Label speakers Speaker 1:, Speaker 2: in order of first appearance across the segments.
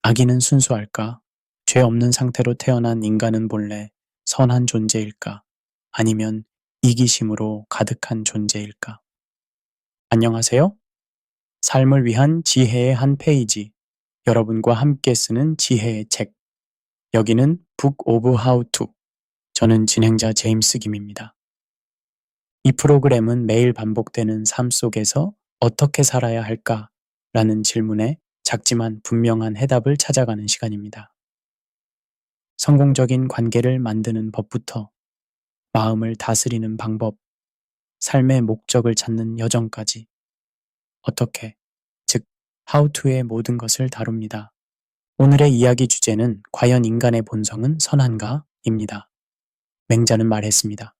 Speaker 1: 악인은 순수할까? 죄 없는 상태로 태어난 인간은 본래 선한 존재일까? 아니면 이기심으로 가득한 존재일까? 안녕하세요. 삶을 위한 지혜의 한 페이지. 여러분과 함께 쓰는 지혜의 책. 여기는 북 오브 하우 투. 저는 진행자 제임스 김입니다. 이 프로그램은 매일 반복되는 삶 속에서 어떻게 살아야 할까? 라는 질문에 작지만 분명한 해답을 찾아가는 시간입니다. 성공적인 관계를 만드는 법부터 마음을 다스리는 방법, 삶의 목적을 찾는 여정까지 어떻게, 즉 how to의 모든 것을 다룹니다. 오늘의 이야기 주제는 과연 인간의 본성은 선한가? 입니다. 맹자는 말했습니다.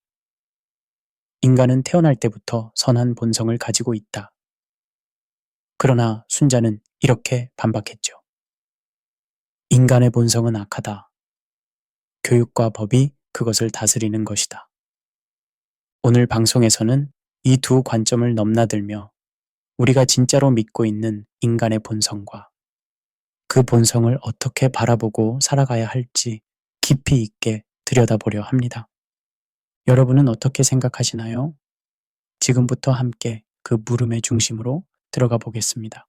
Speaker 1: 인간은 태어날 때부터 선한 본성을 가지고 있다. 그러나 순자는 이렇게 반박했죠. 인간의 본성은 악하다. 교육과 법이 그것을 다스리는 것이다. 오늘 방송에서는 이 두 관점을 넘나들며 우리가 진짜로 믿고 있는 인간의 본성과 그 본성을 어떻게 바라보고 살아가야 할지 깊이 있게 들여다보려 합니다. 여러분은 어떻게 생각하시나요? 지금부터 함께 그 물음의 중심으로 들어가 보겠습니다.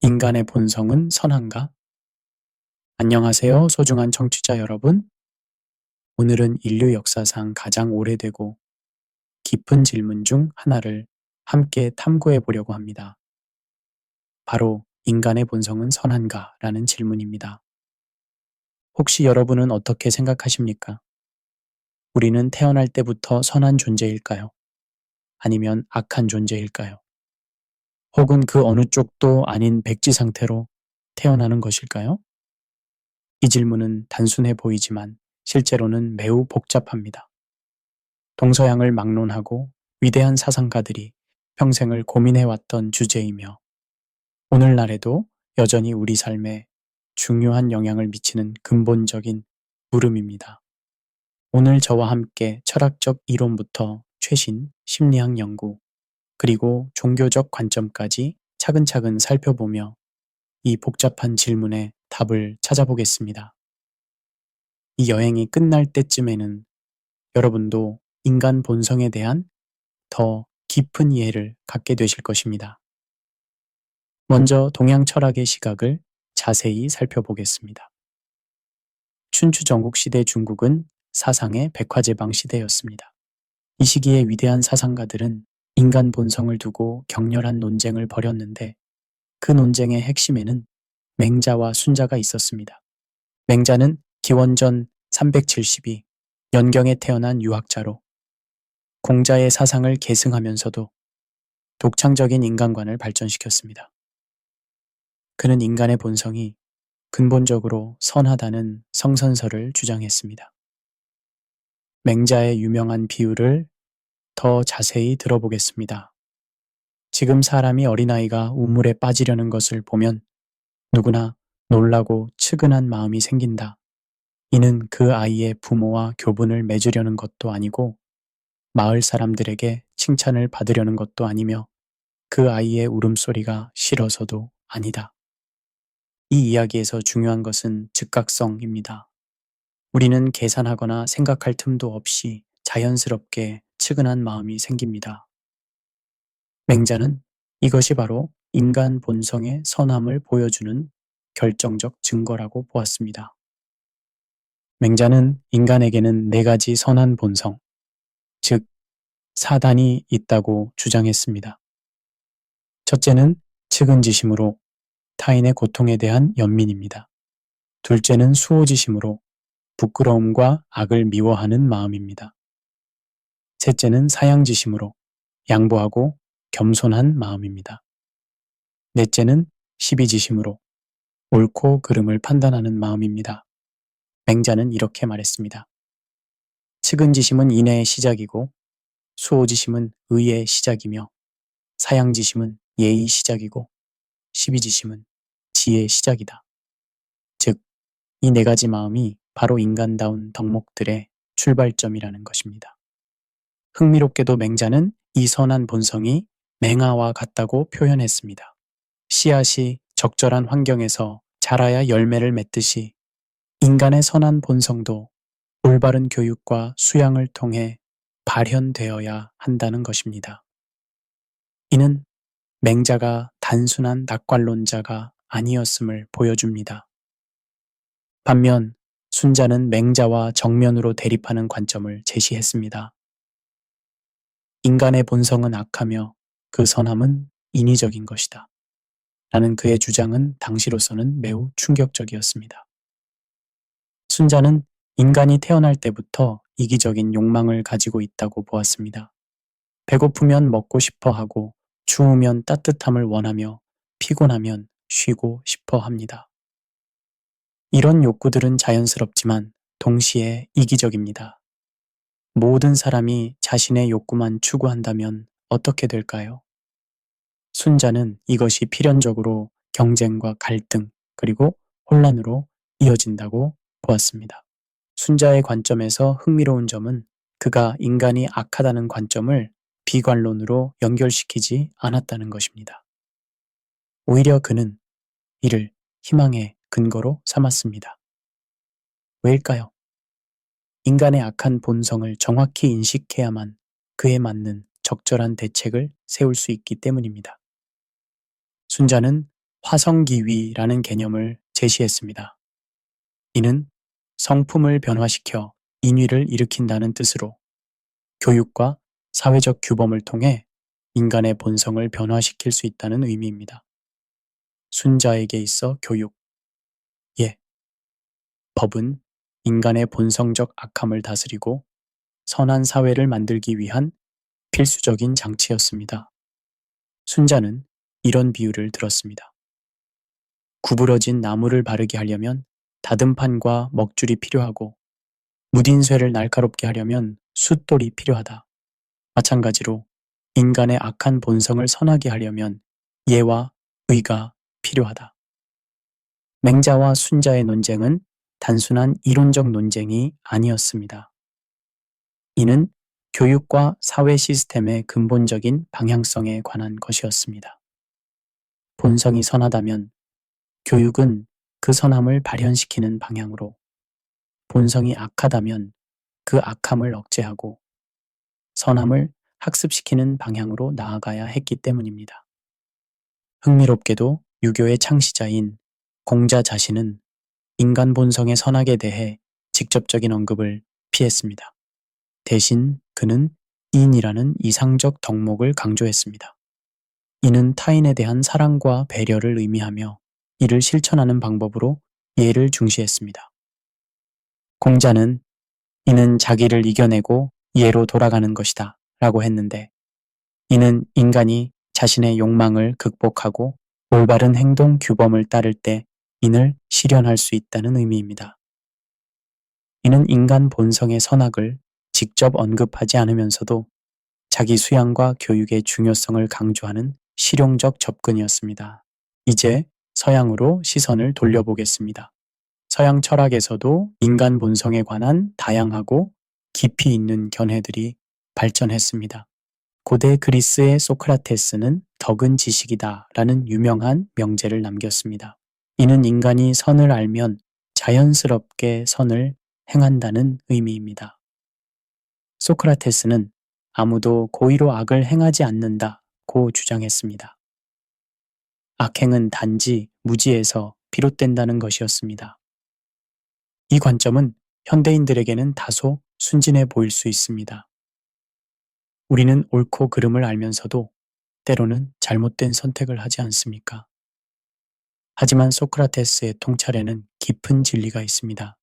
Speaker 1: 인간의 본성은 선한가? 안녕하세요, 소중한 청취자 여러분. 오늘은 인류 역사상 가장 오래되고 깊은 질문 중 하나를 함께 탐구해 보려고 합니다. 바로 인간의 본성은 선한가? 라는 질문입니다. 혹시 여러분은 어떻게 생각하십니까? 우리는 태어날 때부터 선한 존재일까요? 아니면 악한 존재일까요? 혹은 그 어느 쪽도 아닌 백지 상태로 태어나는 것일까요? 이 질문은 단순해 보이지만 실제로는 매우 복잡합니다. 동서양을 막론하고 위대한 사상가들이 평생을 고민해왔던 주제이며 오늘날에도 여전히 우리 삶에 중요한 영향을 미치는 근본적인 물음입니다. 오늘 저와 함께 철학적 이론부터 최신 심리학 연구, 그리고 종교적 관점까지 차근차근 살펴보며 이 복잡한 질문에 답을 찾아보겠습니다. 이 여행이 끝날 때쯤에는 여러분도 인간 본성에 대한 더 깊은 이해를 갖게 되실 것입니다. 먼저 동양 철학의 시각을 자세히 살펴보겠습니다. 춘추 전국시대 중국은 사상의 백화제방 시대였습니다. 이 시기의 위대한 사상가들은 인간 본성을 두고 격렬한 논쟁을 벌였는데 그 논쟁의 핵심에는 맹자와 순자가 있었습니다. 맹자는 기원전 372 연경에 태어난 유학자로 공자의 사상을 계승하면서도 독창적인 인간관을 발전시켰습니다. 그는 인간의 본성이 근본적으로 선하다는 성선설을 주장했습니다. 맹자의 유명한 비유를 더 자세히 들어보겠습니다. 지금 사람이 어린아이가 우물에 빠지려는 것을 보면 누구나 놀라고 측은한 마음이 생긴다. 이는 그 아이의 부모와 교분을 맺으려는 것도 아니고 마을 사람들에게 칭찬을 받으려는 것도 아니며 그 아이의 울음소리가 싫어서도 아니다. 이 이야기에서 중요한 것은 즉각성입니다. 우리는 계산하거나 생각할 틈도 없이 자연스럽게 측은한 마음이 생깁니다. 맹자는 이것이 바로 인간 본성의 선함을 보여주는 결정적 증거라고 보았습니다. 맹자는 인간에게는 4가지 선한 본성, 즉 사단이 있다고 주장했습니다. 첫째는 측은지심으로 타인의 고통에 대한 연민입니다. 둘째는 수호지심으로 부끄러움과 악을 미워하는 마음입니다. 셋째는 사양지심으로 양보하고 겸손한 마음입니다. 넷째는 시비지심으로 옳고 그름을 판단하는 마음입니다. 맹자는 이렇게 말했습니다. 측은지심은 인애의 시작이고 수호지심은 의의 시작이며 사양지심은 예의 시작이고 시비지심은 지혜의 시작이다. 즉, 이 4가지 마음이 바로 인간다운 덕목들의 출발점이라는 것입니다. 흥미롭게도 맹자는 이 선한 본성이 맹아와 같다고 표현했습니다. 씨앗이 적절한 환경에서 자라야 열매를 맺듯이 인간의 선한 본성도 올바른 교육과 수양을 통해 발현되어야 한다는 것입니다. 이는 맹자가 단순한 낙관론자가 아니었음을 보여줍니다. 반면 순자는 맹자와 정면으로 대립하는 관점을 제시했습니다. 인간의 본성은 악하며 그 선함은 인위적인 것이다. 라는 그의 주장은 당시로서는 매우 충격적이었습니다. 순자는 인간이 태어날 때부터 이기적인 욕망을 가지고 있다고 보았습니다. 배고프면 먹고 싶어 하고 추우면 따뜻함을 원하며 피곤하면 쉬고 싶어 합니다. 이런 욕구들은 자연스럽지만 동시에 이기적입니다. 모든 사람이 자신의 욕구만 추구한다면 어떻게 될까요? 순자는 이것이 필연적으로 경쟁과 갈등 그리고 혼란으로 이어진다고 보았습니다. 순자의 관점에서 흥미로운 점은 그가 인간이 악하다는 관점을 비관론으로 연결시키지 않았다는 것입니다. 오히려 그는 이를 희망의 근거로 삼았습니다. 왜일까요? 인간의 악한 본성을 정확히 인식해야만 그에 맞는 적절한 대책을 세울 수 있기 때문입니다. 순자는 화성기위라는 개념을 제시했습니다. 이는 성품을 변화시켜 인위를 일으킨다는 뜻으로 교육과 사회적 규범을 통해 인간의 본성을 변화시킬 수 있다는 의미입니다. 순자에게 있어 교육, 법은 인간의 본성적 악함을 다스리고 선한 사회를 만들기 위한 필수적인 장치였습니다. 순자는 이런 비유를 들었습니다. 구부러진 나무를 바르게 하려면 다듬판과 먹줄이 필요하고 무딘 쇠를 날카롭게 하려면 숫돌이 필요하다. 마찬가지로 인간의 악한 본성을 선하게 하려면 예와 의가 필요하다. 맹자와 순자의 논쟁은 단순한 이론적 논쟁이 아니었습니다. 이는 교육과 사회 시스템의 근본적인 방향성에 관한 것이었습니다. 본성이 선하다면 교육은 그 선함을 발현시키는 방향으로, 본성이 악하다면 그 악함을 억제하고 선함을 학습시키는 방향으로 나아가야 했기 때문입니다. 흥미롭게도 유교의 창시자인 공자 자신은 인간 본성의 선악에 대해 직접적인 언급을 피했습니다. 대신 그는 인이라는 이상적 덕목을 강조했습니다. 이는 타인에 대한 사랑과 배려를 의미하며 이를 실천하는 방법으로 예를 중시했습니다. 공자는 이는 자기를 이겨내고 예로 돌아가는 것이다 라고 했는데, 이는 인간이 자신의 욕망을 극복하고 올바른 행동 규범을 따를 때 인을 실현할 수 있다는 의미입니다. 이는 인간 본성의 선악을 직접 언급하지 않으면서도 자기 수양과 교육의 중요성을 강조하는 실용적 접근이었습니다. 이제 서양으로 시선을 돌려보겠습니다. 서양 철학에서도 인간 본성에 관한 다양하고 깊이 있는 견해들이 발전했습니다. 고대 그리스의 소크라테스는 덕은 지식이다 라는 유명한 명제를 남겼습니다. 이는 인간이 선을 알면 자연스럽게 선을 행한다는 의미입니다. 소크라테스는 아무도 고의로 악을 행하지 않는다고 주장했습니다. 악행은 단지 무지에서 비롯된다는 것이었습니다. 이 관점은 현대인들에게는 다소 순진해 보일 수 있습니다. 우리는 옳고 그름을 알면서도 때로는 잘못된 선택을 하지 않습니까? 하지만 소크라테스의 통찰에는 깊은 진리가 있습니다.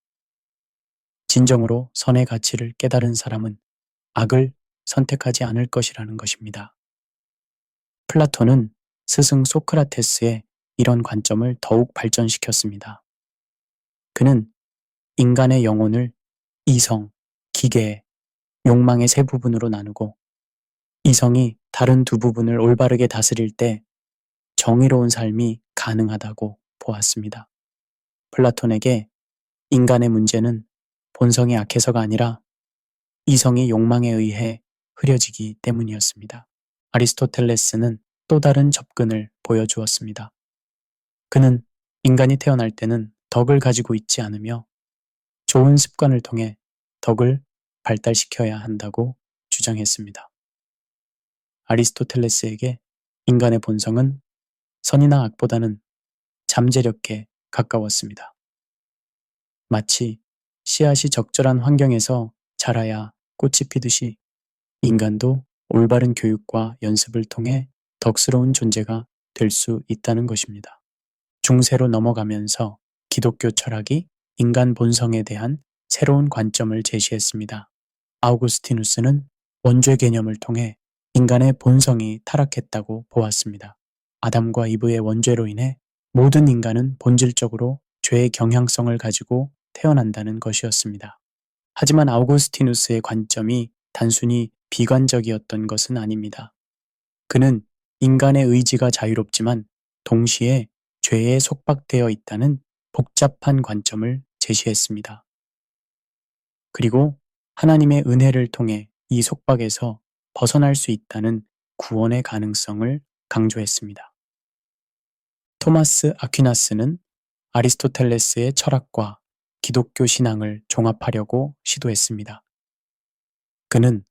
Speaker 1: 진정으로 선의 가치를 깨달은 사람은 악을 선택하지 않을 것이라는 것입니다. 플라톤은 스승 소크라테스의 이런 관점을 더욱 발전시켰습니다. 그는 인간의 영혼을 이성, 기계, 욕망의 세 부분으로 나누고 이성이 다른 두 부분을 올바르게 다스릴 때 정의로운 삶이 가능하다고 보았습니다. 플라톤에게 인간의 문제는 본성이 악해서가 아니라 이성이 욕망에 의해 흐려지기 때문이었습니다. 아리스토텔레스는 또 다른 접근을 보여주었습니다. 그는 인간이 태어날 때는 덕을 가지고 있지 않으며 좋은 습관을 통해 덕을 발달시켜야 한다고 주장했습니다. 아리스토텔레스에게 인간의 본성은 선이나 악보다는 잠재력에 가까웠습니다. 마치 씨앗이 적절한 환경에서 자라야 꽃이 피듯이 인간도 올바른 교육과 연습을 통해 덕스러운 존재가 될 수 있다는 것입니다. 중세로 넘어가면서 기독교 철학이 인간 본성에 대한 새로운 관점을 제시했습니다. 아우구스티누스는 원죄 개념을 통해 인간의 본성이 타락했다고 보았습니다. 아담과 이브의 원죄로 인해 모든 인간은 본질적으로 죄의 경향성을 가지고 태어난다는 것이었습니다. 하지만 아우구스티누스의 관점이 단순히 비관적이었던 것은 아닙니다. 그는 인간의 의지가 자유롭지만 동시에 죄에 속박되어 있다는 복잡한 관점을 제시했습니다. 그리고 하나님의 은혜를 통해 이 속박에서 벗어날 수 있다는 구원의 가능성을 강조했습니다. 토마스 아퀴나스는 아리스토텔레스의 철학과 기독교 신앙을 종합하려고 시도했습니다. 그는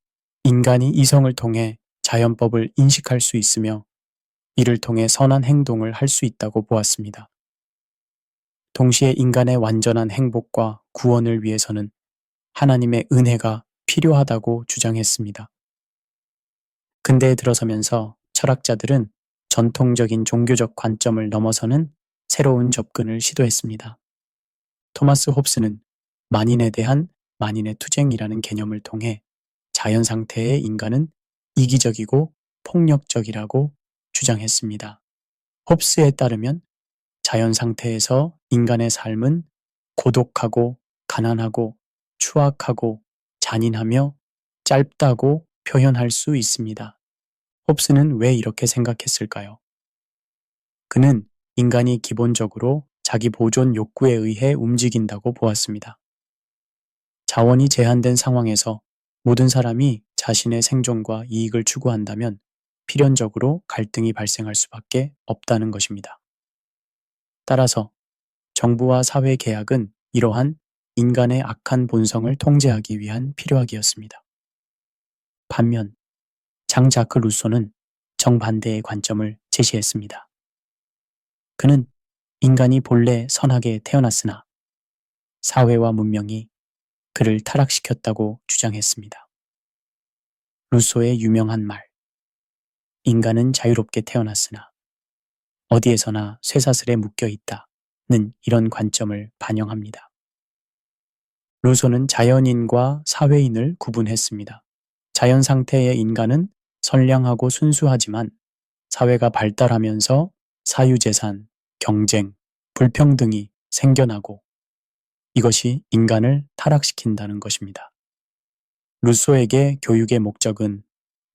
Speaker 1: 인간이 이성을 통해 자연법을 인식할 수 있으며 이를 통해 선한 행동을 할 수 있다고 보았습니다. 동시에 인간의 완전한 행복과 구원을 위해서는 하나님의 은혜가 필요하다고 주장했습니다. 근대에 들어서면서 철학자들은 전통적인 종교적 관점을 넘어서는 새로운 접근을 시도했습니다. 토마스 홉스는 만인에 대한 만인의 투쟁이라는 개념을 통해 자연 상태의 인간은 이기적이고 폭력적이라고 주장했습니다. 홉스에 따르면 자연 상태에서 인간의 삶은 고독하고 가난하고 추악하고 잔인하며 짧다고 표현할 수 있습니다. 홉스는 왜 이렇게 생각했을까요? 그는 인간이 기본적으로 자기 보존 욕구에 의해 움직인다고 보았습니다. 자원이 제한된 상황에서 모든 사람이 자신의 생존과 이익을 추구한다면 필연적으로 갈등이 발생할 수밖에 없다는 것입니다. 따라서 정부와 사회 계약은 이러한 인간의 악한 본성을 통제하기 위한 필요하기였습니다. 반면 장자크 루소는 정반대의 관점을 제시했습니다. 그는 인간이 본래 선하게 태어났으나 사회와 문명이 그를 타락시켰다고 주장했습니다. 루소의 유명한 말, 인간은 자유롭게 태어났으나 어디에서나 쇠사슬에 묶여 있다는 이런 관점을 반영합니다. 루소는 자연인과 사회인을 구분했습니다. 자연 상태의 인간은 선량하고 순수하지만 사회가 발달하면서 사유재산, 경쟁, 불평등이 생겨나고 이것이 인간을 타락시킨다는 것입니다. 루소에게 교육의 목적은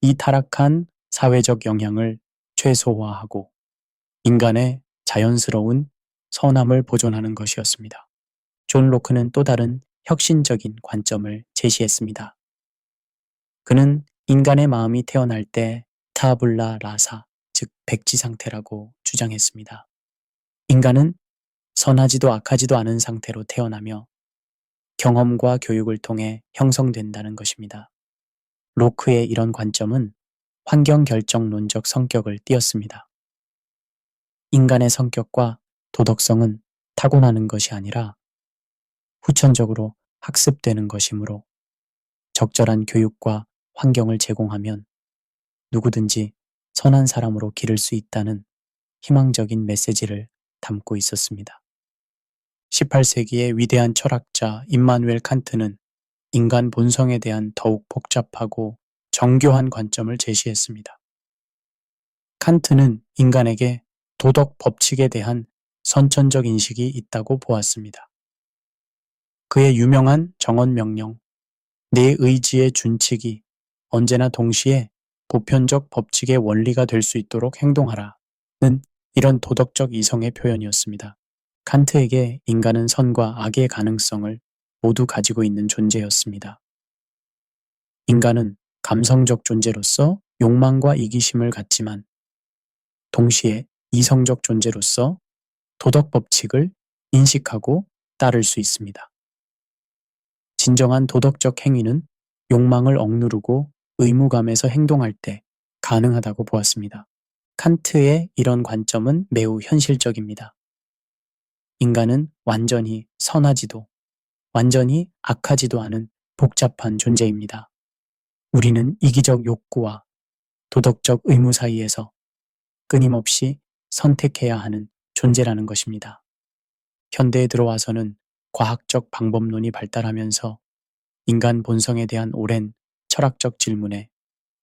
Speaker 1: 이 타락한 사회적 영향을 최소화하고 인간의 자연스러운 선함을 보존하는 것이었습니다. 존 로크는 또 다른 혁신적인 관점을 제시했습니다. 그는 인간의 마음이 태어날 때 타블라 라사, 즉 백지 상태라고 주장했습니다. 인간은 선하지도 악하지도 않은 상태로 태어나며 경험과 교육을 통해 형성된다는 것입니다. 로크의 이런 관점은 환경 결정론적 성격을 띄었습니다. 인간의 성격과 도덕성은 타고나는 것이 아니라 후천적으로 학습되는 것이므로 적절한 교육과 환경을 제공하면 누구든지 선한 사람으로 기를 수 있다는 희망적인 메시지를 담고 있었습니다. 18세기의 위대한 철학자 임마누엘 칸트는 인간 본성에 대한 더욱 복잡하고 정교한 관점을 제시했습니다. 칸트는 인간에게 도덕 법칙에 대한 선천적 인식이 있다고 보았습니다. 그의 유명한 정언 명령, 내 의지의 준칙이 언제나 동시에 보편적 법칙의 원리가 될 수 있도록 행동하라는 이런 도덕적 이성의 표현이었습니다. 칸트에게 인간은 선과 악의 가능성을 모두 가지고 있는 존재였습니다. 인간은 감성적 존재로서 욕망과 이기심을 갖지만 동시에 이성적 존재로서 도덕 법칙을 인식하고 따를 수 있습니다. 진정한 도덕적 행위는 욕망을 억누르고 의무감에서 행동할 때 가능하다고 보았습니다. 칸트의 이런 관점은 매우 현실적입니다. 인간은 완전히 선하지도 완전히 악하지도 않은 복잡한 존재입니다. 우리는 이기적 욕구와 도덕적 의무 사이에서 끊임없이 선택해야 하는 존재라는 것입니다. 현대에 들어와서는 과학적 방법론이 발달하면서 인간 본성에 대한 오랜 철학적 질문에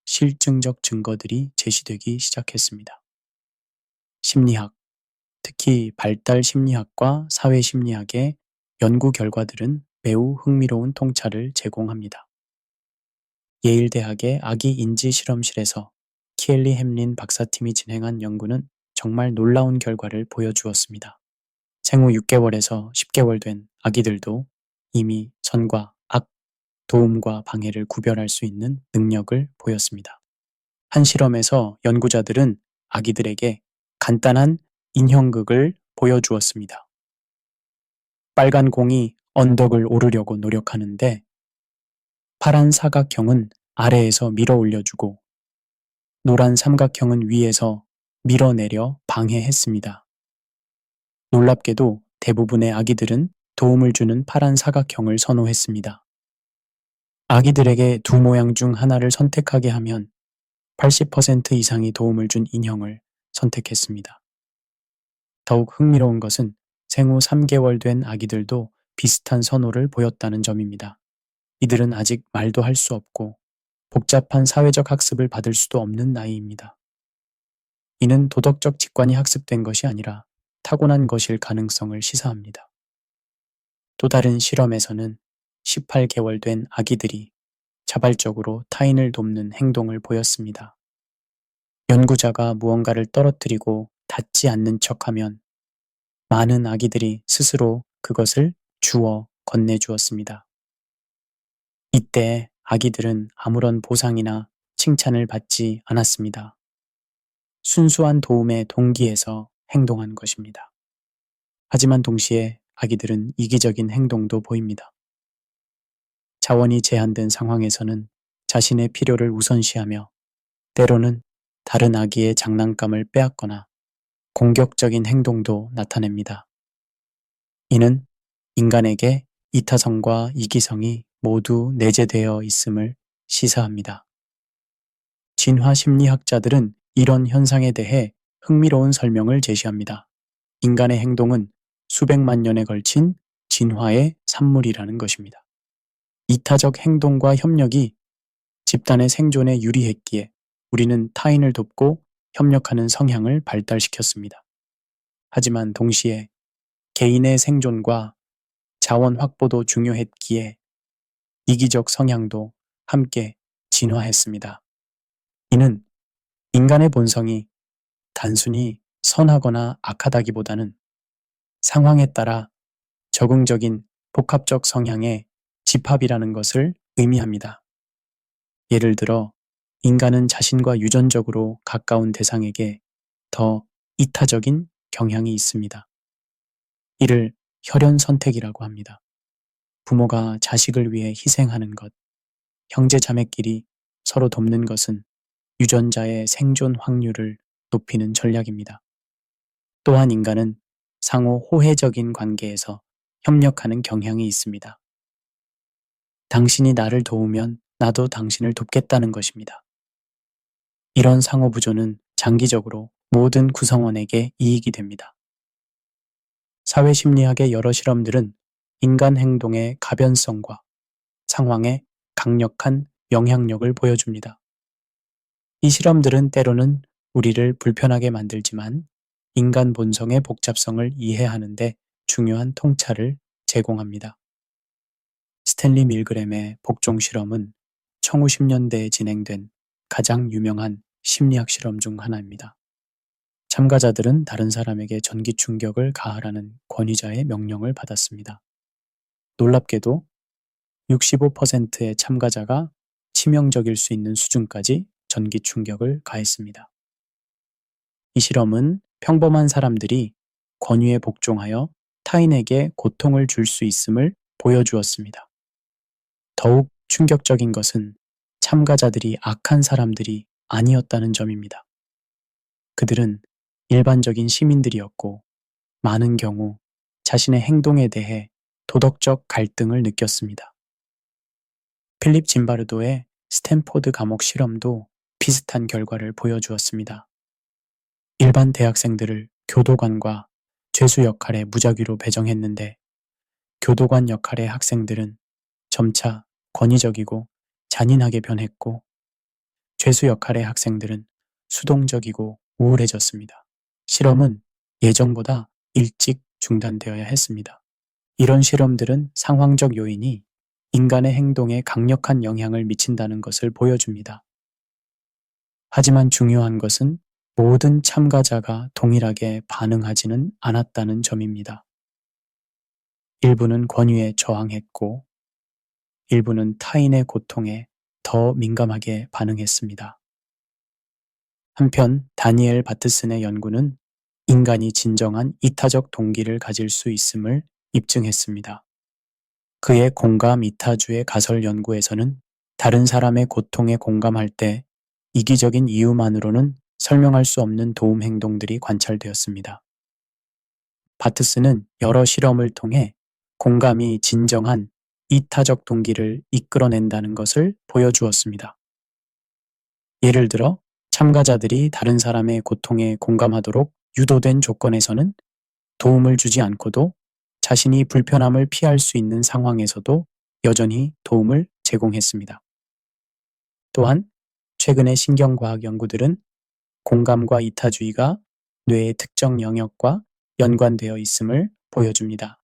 Speaker 1: 실증적 증거들이 제시되기 시작했습니다. 심리학, 특히 발달 심리학과 사회 심리학의 연구 결과들은 매우 흥미로운 통찰을 제공합니다. 예일대학의 아기 인지 실험실에서 키엘리 햄린 박사팀이 진행한 연구는 정말 놀라운 결과를 보여주었습니다. 생후 6개월에서 10개월 된 아기들도 이미 선과 악, 도움과 방해를 구별할 수 있는 능력을 보였습니다. 한 실험에서 연구자들은 아기들에게 간단한 인형극을 보여주었습니다. 빨간 공이 언덕을 오르려고 노력하는데 파란 사각형은 아래에서 밀어 올려주고 노란 삼각형은 위에서 밀어내려 방해했습니다. 놀랍게도 대부분의 아기들은 도움을 주는 파란 사각형을 선호했습니다. 아기들에게 두 모양 중 하나를 선택하게 하면 80% 이상이 도움을 준 인형을 선택했습니다. 더욱 흥미로운 것은 생후 3개월 된 아기들도 비슷한 선호를 보였다는 점입니다. 이들은 아직 말도 할 수 없고 복잡한 사회적 학습을 받을 수도 없는 나이입니다. 이는 도덕적 직관이 학습된 것이 아니라 타고난 것일 가능성을 시사합니다. 또 다른 실험에서는 18개월 된 아기들이 자발적으로 타인을 돕는 행동을 보였습니다. 연구자가 무언가를 떨어뜨리고 닿지 않는 척하면 많은 아기들이 스스로 그것을 주워 건네주었습니다. 이때 아기들은 아무런 보상이나 칭찬을 받지 않았습니다. 순수한 도움의 동기에서 행동한 것입니다. 하지만 동시에 아기들은 이기적인 행동도 보입니다. 자원이 제한된 상황에서는 자신의 필요를 우선시하며 때로는 다른 아기의 장난감을 빼앗거나 공격적인 행동도 나타냅니다. 이는 인간에게 이타성과 이기성이 모두 내재되어 있음을 시사합니다. 진화 심리학자들은 이런 현상에 대해 흥미로운 설명을 제시합니다. 인간의 행동은 수백만 년에 걸친 진화의 산물이라는 것입니다. 이타적 행동과 협력이 집단의 생존에 유리했기에 우리는 타인을 돕고 협력하는 성향을 발달시켰습니다. 하지만 동시에 개인의 생존과 자원 확보도 중요했기에 이기적 성향도 함께 진화했습니다. 이는 인간의 본성이 단순히 선하거나 악하다기보다는 상황에 따라 적응적인 복합적 성향의 집합이라는 것을 의미합니다. 예를 들어 인간은 자신과 유전적으로 가까운 대상에게 더 이타적인 경향이 있습니다. 이를 혈연 선택이라고 합니다. 부모가 자식을 위해 희생하는 것, 형제 자매끼리 서로 돕는 것은 유전자의 생존 확률을 높이는 전략입니다. 또한 인간은 상호 호혜적인 관계에서 협력하는 경향이 있습니다. 당신이 나를 도우면 나도 당신을 돕겠다는 것입니다. 이런 상호부조는 장기적으로 모든 구성원에게 이익이 됩니다. 사회심리학의 여러 실험들은 인간 행동의 가변성과 상황의 강력한 영향력을 보여줍니다. 이 실험들은 때로는 우리를 불편하게 만들지만 인간 본성의 복잡성을 이해하는 데 중요한 통찰을 제공합니다. 스탠리 밀그램의 복종 실험은 1910년대에 진행된 가장 유명한 심리학 실험 중 하나입니다. 참가자들은 다른 사람에게 전기 충격을 가하라는 권위자의 명령을 받았습니다. 놀랍게도 65%의 참가자가 치명적일 수 있는 수준까지 전기 충격을 가했습니다. 이 실험은 평범한 사람들이 권위에 복종하여 타인에게 고통을 줄 수 있음을 보여주었습니다. 더욱 충격적인 것은 참가자들이 악한 사람들이 아니었다는 점입니다. 그들은 일반적인 시민들이었고 많은 경우 자신의 행동에 대해 도덕적 갈등을 느꼈습니다. 필립 짐바르도의 스탠포드 감옥 실험도 비슷한 결과를 보여주었습니다. 일반 대학생들을 교도관과 죄수 역할에 무작위로 배정했는데 교도관 역할의 학생들은 점차 권위적이고 잔인하게 변했고 죄수 역할의 학생들은 수동적이고 우울해졌습니다. 실험은 예정보다 일찍 중단되어야 했습니다. 이런 실험들은 상황적 요인이 인간의 행동에 강력한 영향을 미친다는 것을 보여줍니다. 하지만 중요한 것은 모든 참가자가 동일하게 반응하지는 않았다는 점입니다. 일부는 권위에 저항했고, 일부는 타인의 고통에 더 민감하게 반응했습니다. 한편 다니엘 바트슨의 연구는 인간이 진정한 이타적 동기를 가질 수 있음을 입증했습니다. 그의 공감 이타주의 가설 연구에서는 다른 사람의 고통에 공감할 때 이기적인 이유만으로는 설명할 수 없는 도움 행동들이 관찰되었습니다. 바트스는 여러 실험을 통해 공감이 진정한 이타적 동기를 이끌어낸다는 것을 보여주었습니다. 예를 들어 참가자들이 다른 사람의 고통에 공감하도록 유도된 조건에서는 도움을 주지 않고도 자신이 불편함을 피할 수 있는 상황에서도 여전히 도움을 제공했습니다. 또한 최근의 신경과학 연구들은 공감과 이타주의가 뇌의 특정 영역과 연관되어 있음을 보여줍니다.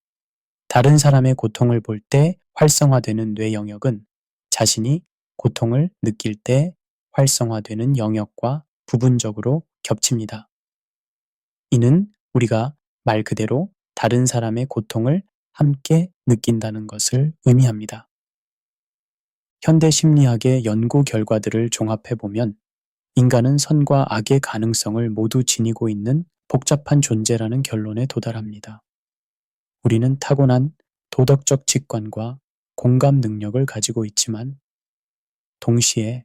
Speaker 1: 다른 사람의 고통을 볼 때 활성화되는 뇌 영역은 자신이 고통을 느낄 때 활성화되는 영역과 부분적으로 겹칩니다. 이는 우리가 말 그대로 다른 사람의 고통을 함께 느낀다는 것을 의미합니다. 현대 심리학의 연구 결과들을 종합해보면 인간은 선과 악의 가능성을 모두 지니고 있는 복잡한 존재라는 결론에 도달합니다. 우리는 타고난 도덕적 직관과 공감 능력을 가지고 있지만 동시에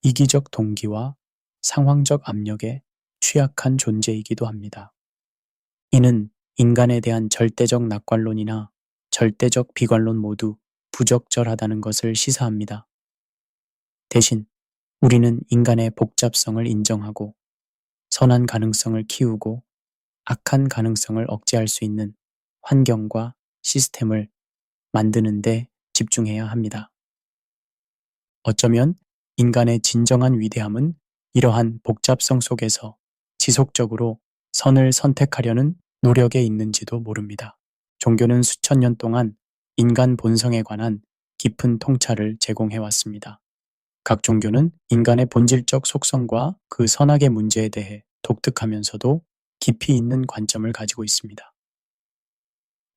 Speaker 1: 이기적 동기와 상황적 압력에 취약한 존재이기도 합니다. 이는 인간에 대한 절대적 낙관론이나 절대적 비관론 모두 부적절하다는 것을 시사합니다. 대신 우리는 인간의 복잡성을 인정하고 선한 가능성을 키우고 악한 가능성을 억제할 수 있는 환경과 시스템을 만드는 데 집중해야 합니다. 어쩌면 인간의 진정한 위대함은 이러한 복잡성 속에서 지속적으로 선을 선택하려는 노력에 있는지도 모릅니다. 종교는 수천 년 동안 인간 본성에 관한 깊은 통찰을 제공해 왔습니다. 각 종교는 인간의 본질적 속성과 그 선악의 문제에 대해 독특하면서도 깊이 있는 관점을 가지고 있습니다.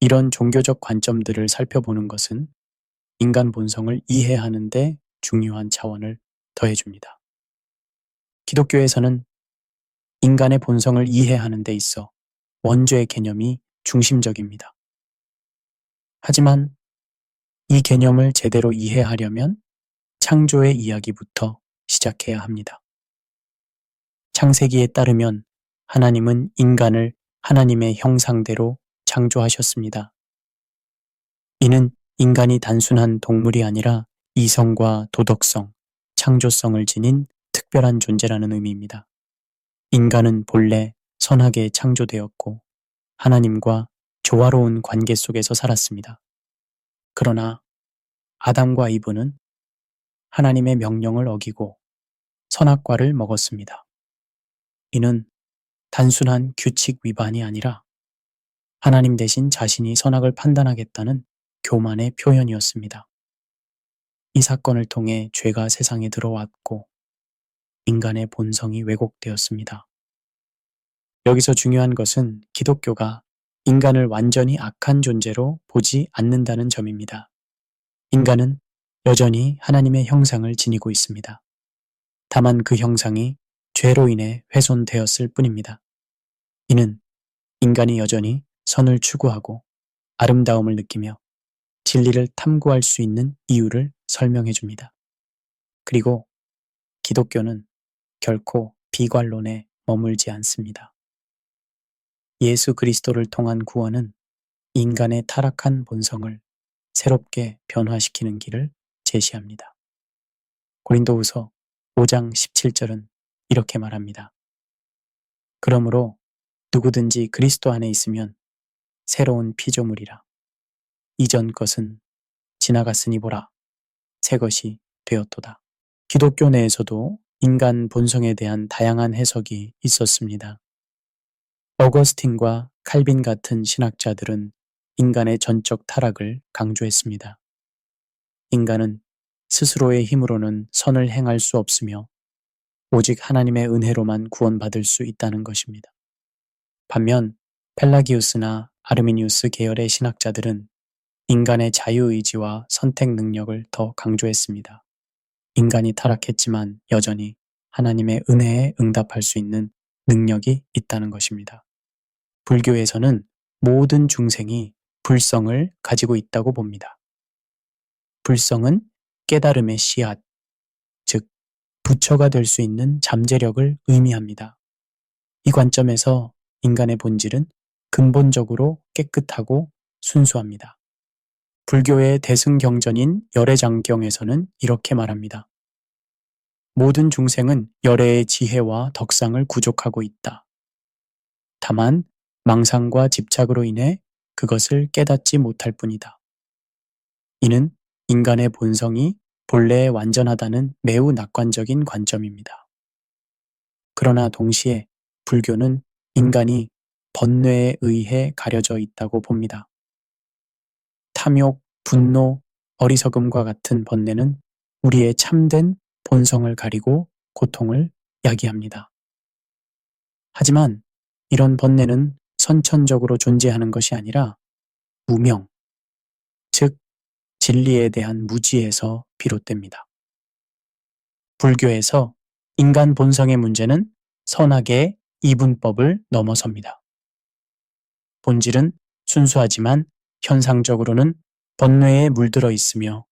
Speaker 1: 이런 종교적 관점들을 살펴보는 것은 인간 본성을 이해하는 데 중요한 차원을 더해줍니다. 기독교에서는 인간의 본성을 이해하는 데 있어 원죄의 개념이 중심적입니다. 하지만 이 개념을 제대로 이해하려면 창조의 이야기부터 시작해야 합니다. 창세기에 따르면 하나님은 인간을 하나님의 형상대로 창조하셨습니다. 이는 인간이 단순한 동물이 아니라 이성과 도덕성, 창조성을 지닌 특별한 존재라는 의미입니다. 인간은 본래 선하게 창조되었고 하나님과 조화로운 관계 속에서 살았습니다. 그러나 아담과 이브는 하나님의 명령을 어기고 선악과를 먹었습니다. 이는 단순한 규칙 위반이 아니라 하나님 대신 자신이 선악을 판단하겠다는 교만의 표현이었습니다. 이 사건을 통해 죄가 세상에 들어왔고 인간의 본성이 왜곡되었습니다. 여기서 중요한 것은 기독교가 인간을 완전히 악한 존재로 보지 않는다는 점입니다. 인간은 여전히 하나님의 형상을 지니고 있습니다. 다만 그 형상이 죄로 인해 훼손되었을 뿐입니다. 이는 인간이 여전히 선을 추구하고 아름다움을 느끼며 진리를 탐구할 수 있는 이유를 설명해 줍니다. 그리고 기독교는 결코 비관론에 머물지 않습니다. 예수 그리스도를 통한 구원은 인간의 타락한 본성을 새롭게 변화시키는 길을 제시합니다. 고린도후서 5장 17절은 이렇게 말합니다. 그러므로 누구든지 그리스도 안에 있으면 새로운 피조물이라. 이전 것은 지나갔으니 보라, 새 것이 되었도다. 기독교 내에서도 인간 본성에 대한 다양한 해석이 있었습니다. 어거스틴과 칼빈 같은 신학자들은 인간의 전적 타락을 강조했습니다. 인간은 스스로의 힘으로는 선을 행할 수 없으며 오직 하나님의 은혜로만 구원받을 수 있다는 것입니다. 반면 펠라기우스나 아르미니우스 계열의 신학자들은 인간의 자유의지와 선택 능력을 더 강조했습니다. 인간이 타락했지만 여전히 하나님의 은혜에 응답할 수 있는 능력이 있다는 것입니다. 불교에서는 모든 중생이 불성을 가지고 있다고 봅니다. 불성은 깨달음의 씨앗, 즉 부처가 될 수 있는 잠재력을 의미합니다. 이 관점에서 인간의 본질은 근본적으로 깨끗하고 순수합니다. 불교의 대승경전인 열애장경에서는 이렇게 말합니다. 모든 중생은 열애의 지혜와 덕상을 구족하고 있다. 다만 망상과 집착으로 인해 그것을 깨닫지 못할 뿐이다. 이는 인간의 본성이 본래에 완전하다는 매우 낙관적인 관점입니다. 그러나 동시에 불교는 인간이 번뇌에 의해 가려져 있다고 봅니다. 탐욕, 분노, 어리석음과 같은 번뇌는 우리의 참된 본성을 가리고 고통을 야기합니다. 하지만 이런 번뇌는 선천적으로 존재하는 것이 아니라 무명, 즉 진리에 대한 무지에서 비롯됩니다. 불교에서 인간 본성의 문제는 선악의 이분법을 넘어섭니다. 본질은 순수하지만 현상적으로는 번뇌에 물들어 있으며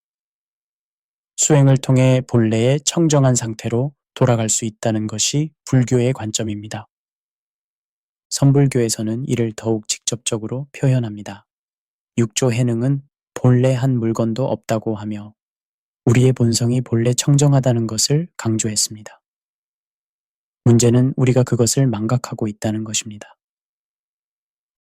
Speaker 1: 수행을 통해 본래의 청정한 상태로 돌아갈 수 있다는 것이 불교의 관점입니다. 선불교에서는 이를 더욱 직접적으로 표현합니다. 육조 해능은 본래 한 물건도 없다고 하며 우리의 본성이 본래 청정하다는 것을 강조했습니다. 문제는 우리가 그것을 망각하고 있다는 것입니다.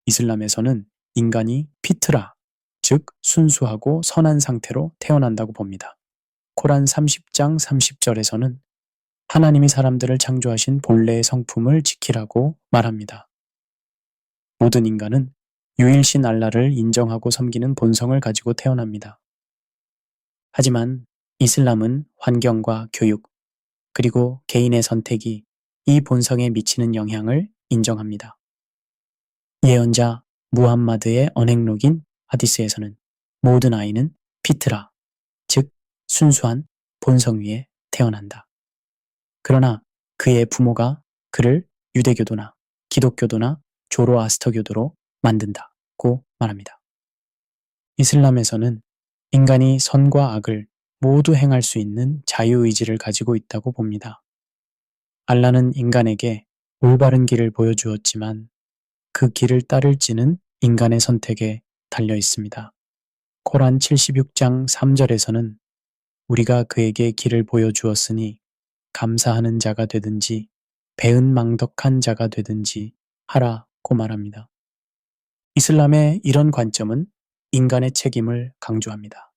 Speaker 1: 이슬람에서는 인간이 피트라, 즉 순수하고 선한 상태로 태어난다고 봅니다. 코란 30장 30절에서는 하나님이 사람들을 창조하신 본래의 성품을 지키라고 말합니다. 모든 인간은 유일신 알라를 인정하고 섬기는 본성을 가지고 태어납니다. 하지만 이슬람은 환경과 교육, 그리고 개인의 선택이 이 본성에 미치는 영향을 인정합니다. 예언자 무함마드의 언행록인 하디스에서는 모든 아이는 피트라, 즉 순수한 본성 위에 태어난다. 그러나 그의 부모가 그를 유대교도나 기독교도나 조로아스터교도로 만든다고 말합니다. 이슬람에서는 인간이 선과 악을 모두 행할 수 있는 자유의지를 가지고 있다고 봅니다. 알라는 인간에게 올바른 길을 보여주었지만 그 길을 따를지는 인간의 선택에 달려 있습니다. 코란 76장 3절에서는 우리가 그에게 길을 보여주었으니 감사하는 자가 되든지 배은망덕한 자가 되든지 하라고 말합니다. 이슬람의 이런 관점은 인간의 책임을 강조합니다.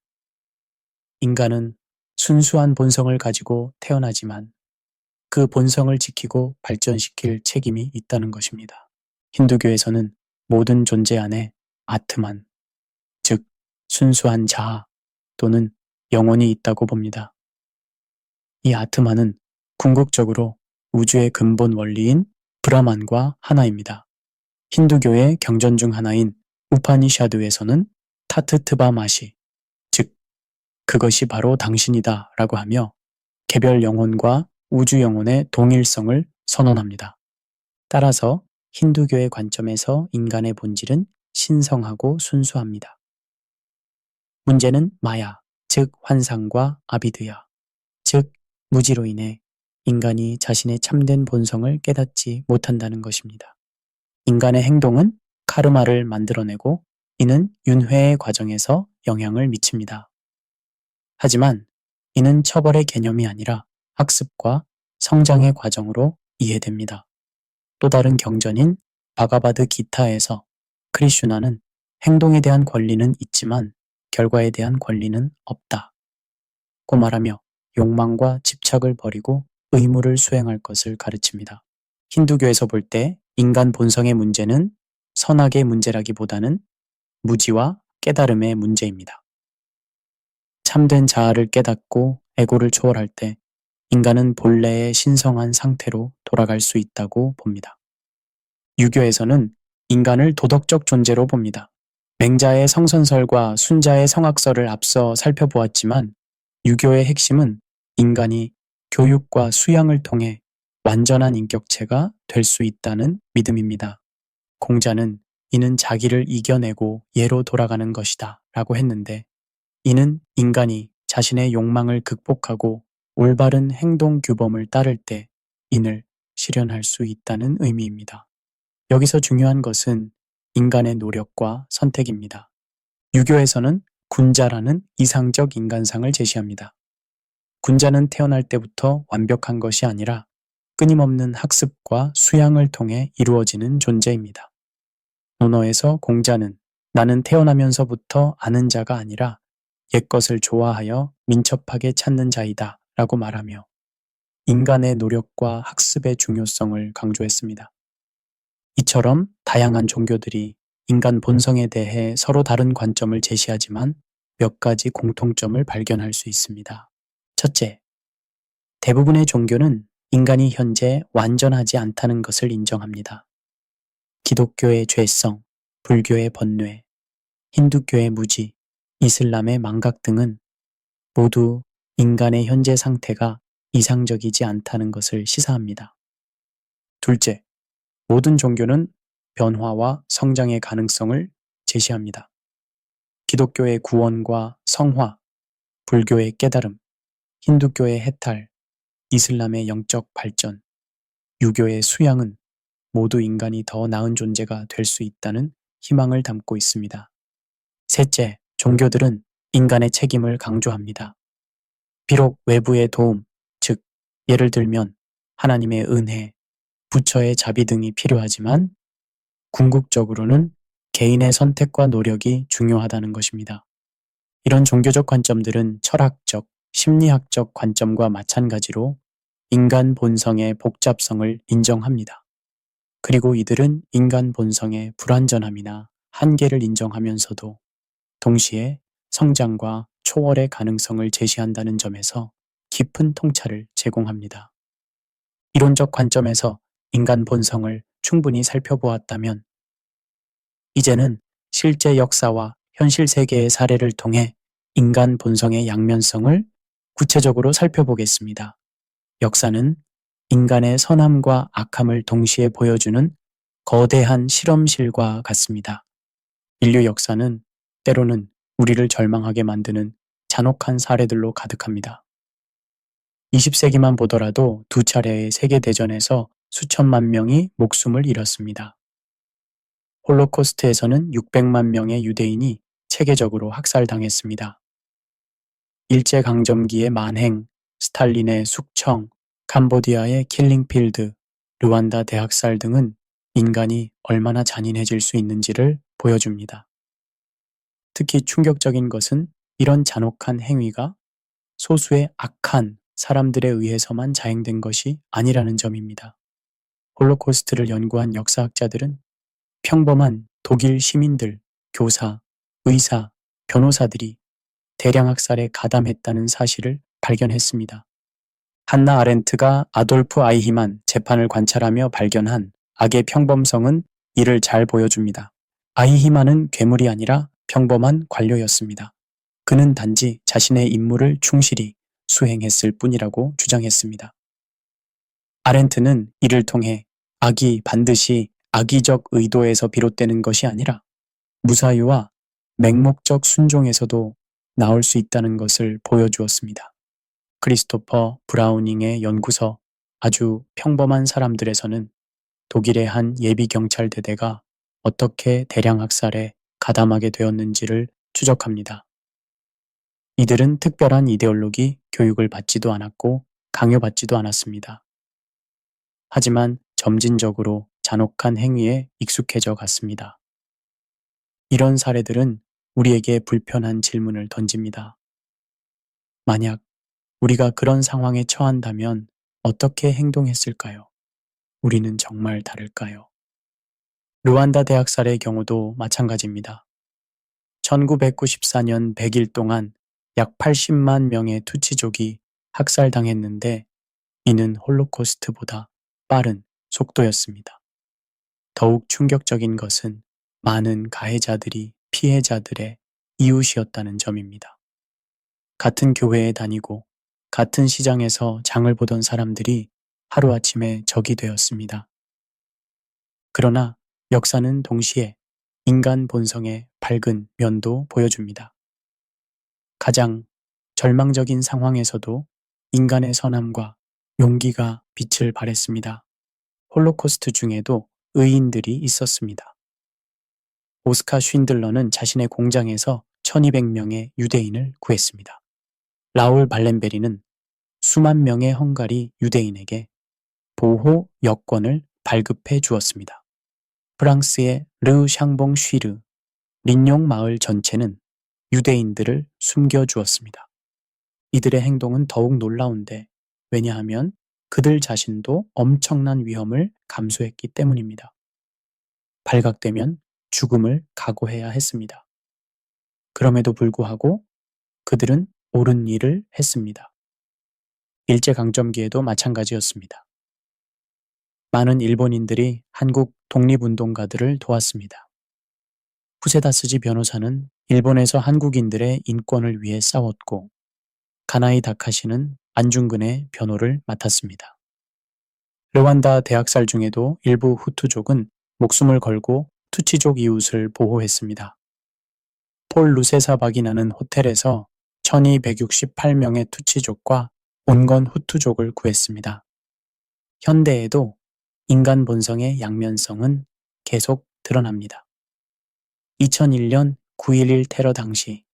Speaker 1: 인간은 순수한 본성을 가지고 태어나지만 그 본성을 지키고 발전시킬 책임이 있다는 것입니다. 힌두교에서는 모든 존재 안에 아트만, 즉 순수한 자아 또는 영혼이 있다고 봅니다. 이 아트만은 궁극적으로 우주의 근본 원리인 브라만과 하나입니다. 힌두교의 경전 중 하나인 우파니샤드에서는 타트트바마시, 즉 그것이 바로 당신이다 라고 하며 개별 영혼과 우주 영혼의 동일성을 선언합니다. 따라서 힌두교의 관점에서 인간의 본질은 신성하고 순수합니다. 문제는 마야, 즉 환상과 아비드야, 즉 무지로 인해 인간이 자신의 참된 본성을 깨닫지 못한다는 것입니다. 인간의 행동은 카르마를 만들어내고 이는 윤회의 과정에서 영향을 미칩니다. 하지만 이는 처벌의 개념이 아니라 학습과 성장의 과정으로 이해됩니다. 또 다른 경전인 바가바드 기타에서 크리슈나는 행동에 대한 권리는 있지만 결과에 대한 권리는 없다 고 말하며 욕망과 집착을 버리고 의무를 수행할 것을 가르칩니다. 힌두교에서 볼 때 인간 본성의 문제는 선악의 문제라기보다는 무지와 깨달음의 문제입니다. 참된 자아를 깨닫고 에고를 초월할 때 인간은 본래의 신성한 상태로 돌아갈 수 있다고 봅니다. 유교에서는 인간을 도덕적 존재로 봅니다. 맹자의 성선설과 순자의 성악설을 앞서 살펴보았지만 유교의 핵심은 인간이 교육과 수양을 통해 완전한 인격체가 될 수 있다는 믿음입니다. 공자는 이는 자기를 이겨내고 예로 돌아가는 것이다 라고 했는데 이는 인간이 자신의 욕망을 극복하고 올바른 행동 규범을 따를 때 인을 실현할 수 있다는 의미입니다. 여기서 중요한 것은 인간의 노력과 선택입니다. 유교에서는 군자라는 이상적 인간상을 제시합니다. 군자는 태어날 때부터 완벽한 것이 아니라 끊임없는 학습과 수양을 통해 이루어지는 존재입니다. 논어에서 공자는 나는 태어나면서부터 아는 자가 아니라 옛것을 좋아하여 민첩하게 찾는 자이다 라고 말하며 인간의 노력과 학습의 중요성을 강조했습니다. 이처럼 다양한 종교들이 인간 본성에 대해 서로 다른 관점을 제시하지만 몇 가지 공통점을 발견할 수 있습니다. 첫째, 대부분의 종교는 인간이 현재 완전하지 않다는 것을 인정합니다. 기독교의 죄성, 불교의 번뇌, 힌두교의 무지, 이슬람의 망각 등은 모두 인간의 현재 상태가 이상적이지 않다는 것을 시사합니다. 둘째, 모든 종교는 변화와 성장의 가능성을 제시합니다. 기독교의 구원과 성화, 불교의 깨달음, 힌두교의 해탈, 이슬람의 영적 발전, 유교의 수양은 모두 인간이 더 나은 존재가 될 수 있다는 희망을 담고 있습니다. 셋째, 종교들은 인간의 책임을 강조합니다. 비록 외부의 도움, 즉 예를 들면 하나님의 은혜, 부처의 자비 등이 필요하지만 궁극적으로는 개인의 선택과 노력이 중요하다는 것입니다. 이런 종교적 관점들은 철학적, 심리학적 관점과 마찬가지로 인간 본성의 복잡성을 인정합니다. 그리고 이들은 인간 본성의 불완전함이나 한계를 인정하면서도 동시에 성장과 초월의 가능성을 제시한다는 점에서 깊은 통찰을 제공합니다. 이론적 관점에서 인간 본성을 충분히 살펴보았다면 이제는 실제 역사와 현실 세계의 사례를 통해 인간 본성의 양면성을 구체적으로 살펴보겠습니다. 역사는 인간의 선함과 악함을 동시에 보여주는 거대한 실험실과 같습니다. 인류 역사는 때로는 우리를 절망하게 만드는 잔혹한 사례들로 가득합니다. 20세기만 보더라도 두 차례의 세계대전에서 수천만 명이 목숨을 잃었습니다. 홀로코스트에서는 600만 명의 유대인이 체계적으로 학살당했습니다. 일제강점기의 만행, 스탈린의 숙청, 캄보디아의 킬링필드, 르완다 대학살 등은 인간이 얼마나 잔인해질 수 있는지를 보여줍니다. 특히 충격적인 것은 이런 잔혹한 행위가 소수의 악한 사람들에 의해서만 자행된 것이 아니라는 점입니다. 홀로코스트를 연구한 역사학자들은 평범한 독일 시민들, 교사, 의사, 변호사들이 대량 학살에 가담했다는 사실을 발견했습니다. 한나 아렌트가 아돌프 아이히만 재판을 관찰하며 발견한 악의 평범성은 이를 잘 보여줍니다. 아이히만은 괴물이 아니라 평범한 관료였습니다. 그는 단지 자신의 임무를 충실히 수행했을 뿐이라고 주장했습니다. 아렌트는 이를 통해 악이 반드시 악의적 의도에서 비롯되는 것이 아니라 무사유와 맹목적 순종에서도 나올 수 있다는 것을 보여주었습니다. 크리스토퍼 브라우닝의 연구서 아주 평범한 사람들에서는 독일의 한 예비 경찰 대대가 어떻게 대량 학살에 가담하게 되었는지를 추적합니다. 이들은 특별한 이데올로기 교육을 받지도 않았고 강요받지도 않았습니다. 하지만 점진적으로 잔혹한 행위에 익숙해져 갔습니다. 이런 사례들은 우리에게 불편한 질문을 던집니다. 만약 우리가 그런 상황에 처한다면 어떻게 행동했을까요? 우리는 정말 다를까요? 르완다 대학살의 경우도 마찬가지입니다. 1994년 100일 동안 약 80만 명의 투치족이 학살당했는데 이는 홀로코스트보다 빠른 속도였습니다. 더욱 충격적인 것은 많은 가해자들이 피해자들의 이웃이었다는 점입니다. 같은 교회에 다니고 같은 시장에서 장을 보던 사람들이 하루아침에 적이 되었습니다. 그러나 역사는 동시에 인간 본성의 밝은 면도 보여줍니다. 가장 절망적인 상황에서도 인간의 선함과 용기가 빛을 발했습니다. 홀로코스트 중에도 의인들이 있었습니다. 오스카 쉰들러는 자신의 공장에서 1200명의 유대인을 구했습니다. 라울 발렌베리는 수만 명의 헝가리 유대인에게 보호 여권을 발급해 주었습니다. 프랑스의 르 샹봉 쉬르, 린용 마을 전체는 유대인들을 숨겨주었습니다. 이들의 행동은 더욱 놀라운데 왜냐하면 그들 자신도 엄청난 위험을 감수했기 때문입니다. 발각되면 죽음을 각오해야 했습니다. 그럼에도 불구하고 그들은 옳은 일을 했습니다. 일제강점기에도 마찬가지였습니다. 많은 일본인들이 한국 독립운동가들을 도왔습니다. 후세다스지 변호사는 일본에서 한국인들의 인권을 위해 싸웠고 가나이 다카시는 안중근의 변호를 맡았습니다. 르완다 대학살 중에도 일부 후투족은 목숨을 걸고 투치족 이웃을 보호했습니다. 폴 루세사박이라는 호텔에서 1268명의 투치족과 온건 후투족을 구했습니다. 현대에도 인간 본성의 양면성은 계속 드러납니다. 2001년 9.11 테러 당시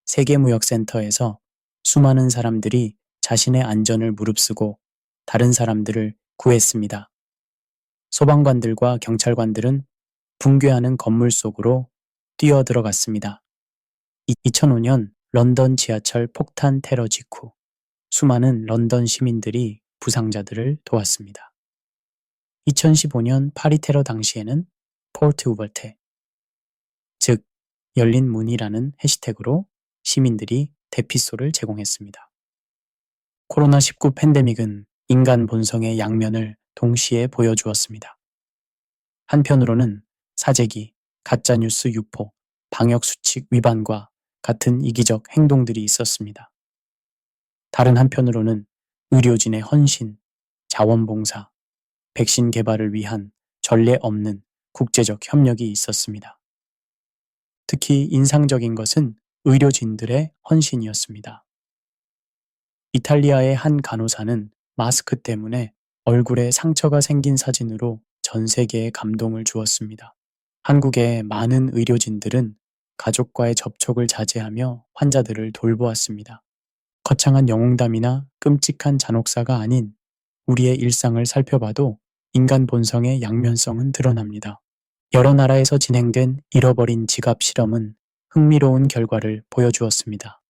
Speaker 1: 세계무역센터에서 수많은 사람들이 자신의 안전을 무릅쓰고 다른 사람들을 구했습니다. 소방관들과 경찰관들은 붕괴하는 건물 속으로 뛰어들어갔습니다. 2005년 런던 지하철 폭탄 테러 직후 수많은 런던 시민들이 부상자들을 도왔습니다. 2015년 파리 테러 당시에는 포르트 우버테, 즉 열린 문이라는 해시태그로 시민들이 대피소를 제공했습니다. 코로나19 팬데믹은 인간 본성의 양면을 동시에 보여주었습니다. 한편으로는 사재기, 가짜뉴스 유포, 방역수칙 위반과 같은 이기적 행동들이 있었습니다. 다른 한편으로는 의료진의 헌신, 자원봉사, 백신 개발을 위한 전례 없는 국제적 협력이 있었습니다. 특히 인상적인 것은 의료진들의 헌신이었습니다. 이탈리아의 한 간호사는 마스크 때문에 얼굴에 상처가 생긴 사진으로 전 세계에 감동을 주었습니다. 한국의 많은 의료진들은 가족과의 접촉을 자제하며 환자들을 돌보았습니다. 거창한 영웅담이나 끔찍한 잔혹사가 아닌 우리의 일상을 살펴봐도 인간 본성의 양면성은 드러납니다. 여러 나라에서 진행된 잃어버린 지갑 실험은 흥미로운 결과를 보여주었습니다.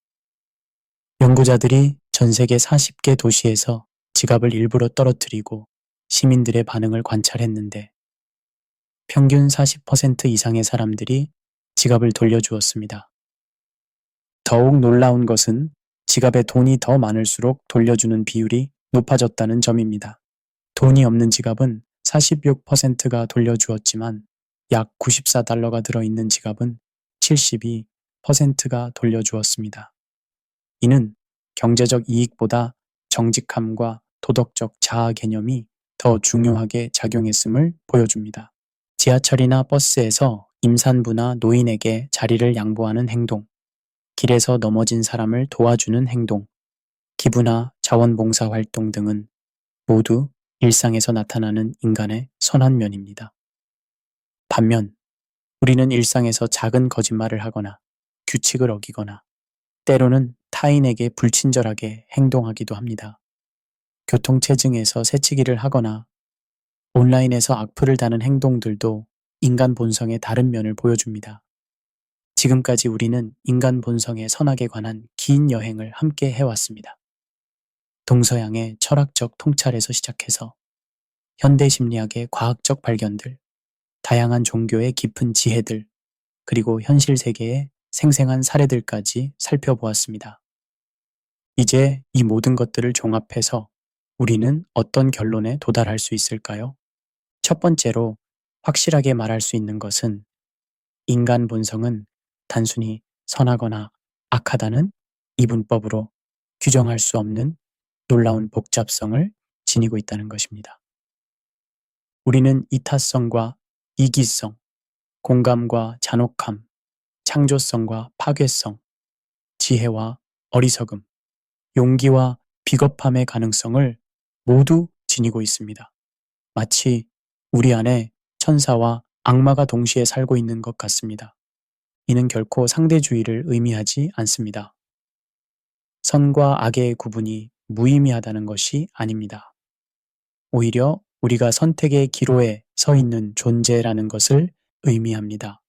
Speaker 1: 연구자들이 전 세계 40개 도시에서 지갑을 일부러 떨어뜨리고 시민들의 반응을 관찰했는데 평균 40% 이상의 사람들이 지갑을 돌려주었습니다. 더욱 놀라운 것은 지갑에 돈이 더 많을수록 돌려주는 비율이 높아졌다는 점입니다. 돈이 없는 지갑은 46%가 돌려주었지만 약 $94가 들어있는 지갑은 70이 퍼센트가 돌려주었습니다. 이는 경제적 이익보다 정직함과 도덕적 자아 개념이 더 중요하게 작용했음을 보여줍니다. 지하철이나 버스에서 임산부나 노인에게 자리를 양보하는 행동, 길에서 넘어진 사람을 도와주는 행동, 기부나 자원봉사 활동 등은 모두 일상에서 나타나는 인간의 선한 면입니다. 반면 우리는 일상에서 작은 거짓말을 하거나 규칙을 어기거나 때로는 타인에게 불친절하게 행동하기도 합니다. 교통체증에서 새치기를 하거나 온라인에서 악플을 다는 행동들도 인간 본성의 다른 면을 보여줍니다. 지금까지 우리는 인간 본성의 선악에 관한 긴 여행을 함께 해왔습니다. 동서양의 철학적 통찰에서 시작해서 현대 심리학의 과학적 발견들, 다양한 종교의 깊은 지혜들, 그리고 현실 세계의 생생한 사례들까지 살펴보았습니다. 이제 이 모든 것들을 종합해서 우리는 어떤 결론에 도달할 수 있을까요? 첫 번째로 확실하게 말할 수 있는 것은 인간 본성은 단순히 선하거나 악하다는 이분법으로 규정할 수 없는 놀라운 복잡성을 지니고 있다는 것입니다. 우리는 이타성과 이기성, 공감과 잔혹함, 창조성과 파괴성, 지혜와 어리석음, 용기와 비겁함의 가능성을 모두 지니고 있습니다. 마치 우리 안에 천사와 악마가 동시에 살고 있는 것 같습니다. 이는 결코 상대주의를 의미하지 않습니다. 선과 악의 구분이 무의미하다는 것이 아닙니다. 오히려 우리가 선택의 기로에 서 있는 존재라는 것을 의미합니다.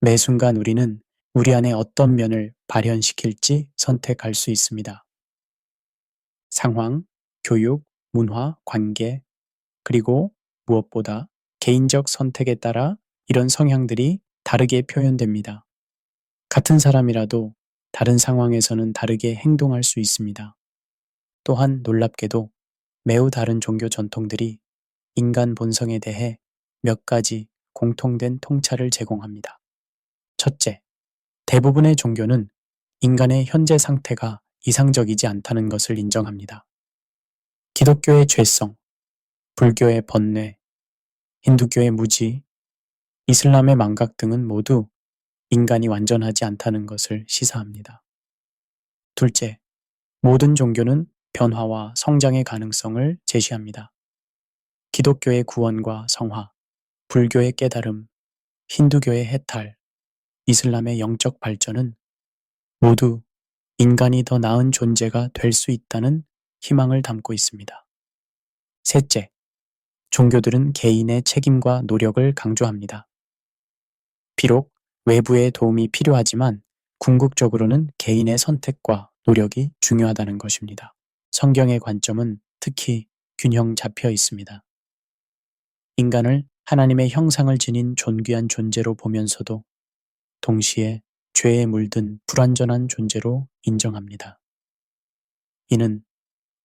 Speaker 1: 매 순간 우리는 우리 안에 어떤 면을 발현시킬지 선택할 수 있습니다. 상황, 교육, 문화, 관계, 그리고 무엇보다 개인적 선택에 따라 이런 성향들이 다르게 표현됩니다. 같은 사람이라도 다른 상황에서는 다르게 행동할 수 있습니다. 또한 놀랍게도 매우 다른 종교 전통들이 인간 본성에 대해 몇 가지 공통된 통찰을 제공합니다. 첫째, 대부분의 종교는 인간의 현재 상태가 이상적이지 않다는 것을 인정합니다. 기독교의 죄성, 불교의 번뇌, 힌두교의 무지, 이슬람의 망각 등은 모두 인간이 완전하지 않다는 것을 시사합니다. 둘째, 모든 종교는 변화와 성장의 가능성을 제시합니다. 기독교의 구원과 성화, 불교의 깨달음, 힌두교의 해탈, 이슬람의 영적 발전은 모두 인간이 더 나은 존재가 될 수 있다는 희망을 담고 있습니다. 셋째, 종교들은 개인의 책임과 노력을 강조합니다. 비록 외부의 도움이 필요하지만 궁극적으로는 개인의 선택과 노력이 중요하다는 것입니다. 성경의 관점은 특히 균형 잡혀 있습니다. 인간을 하나님의 형상을 지닌 존귀한 존재로 보면서도 동시에 죄에 물든 불완전한 존재로 인정합니다. 이는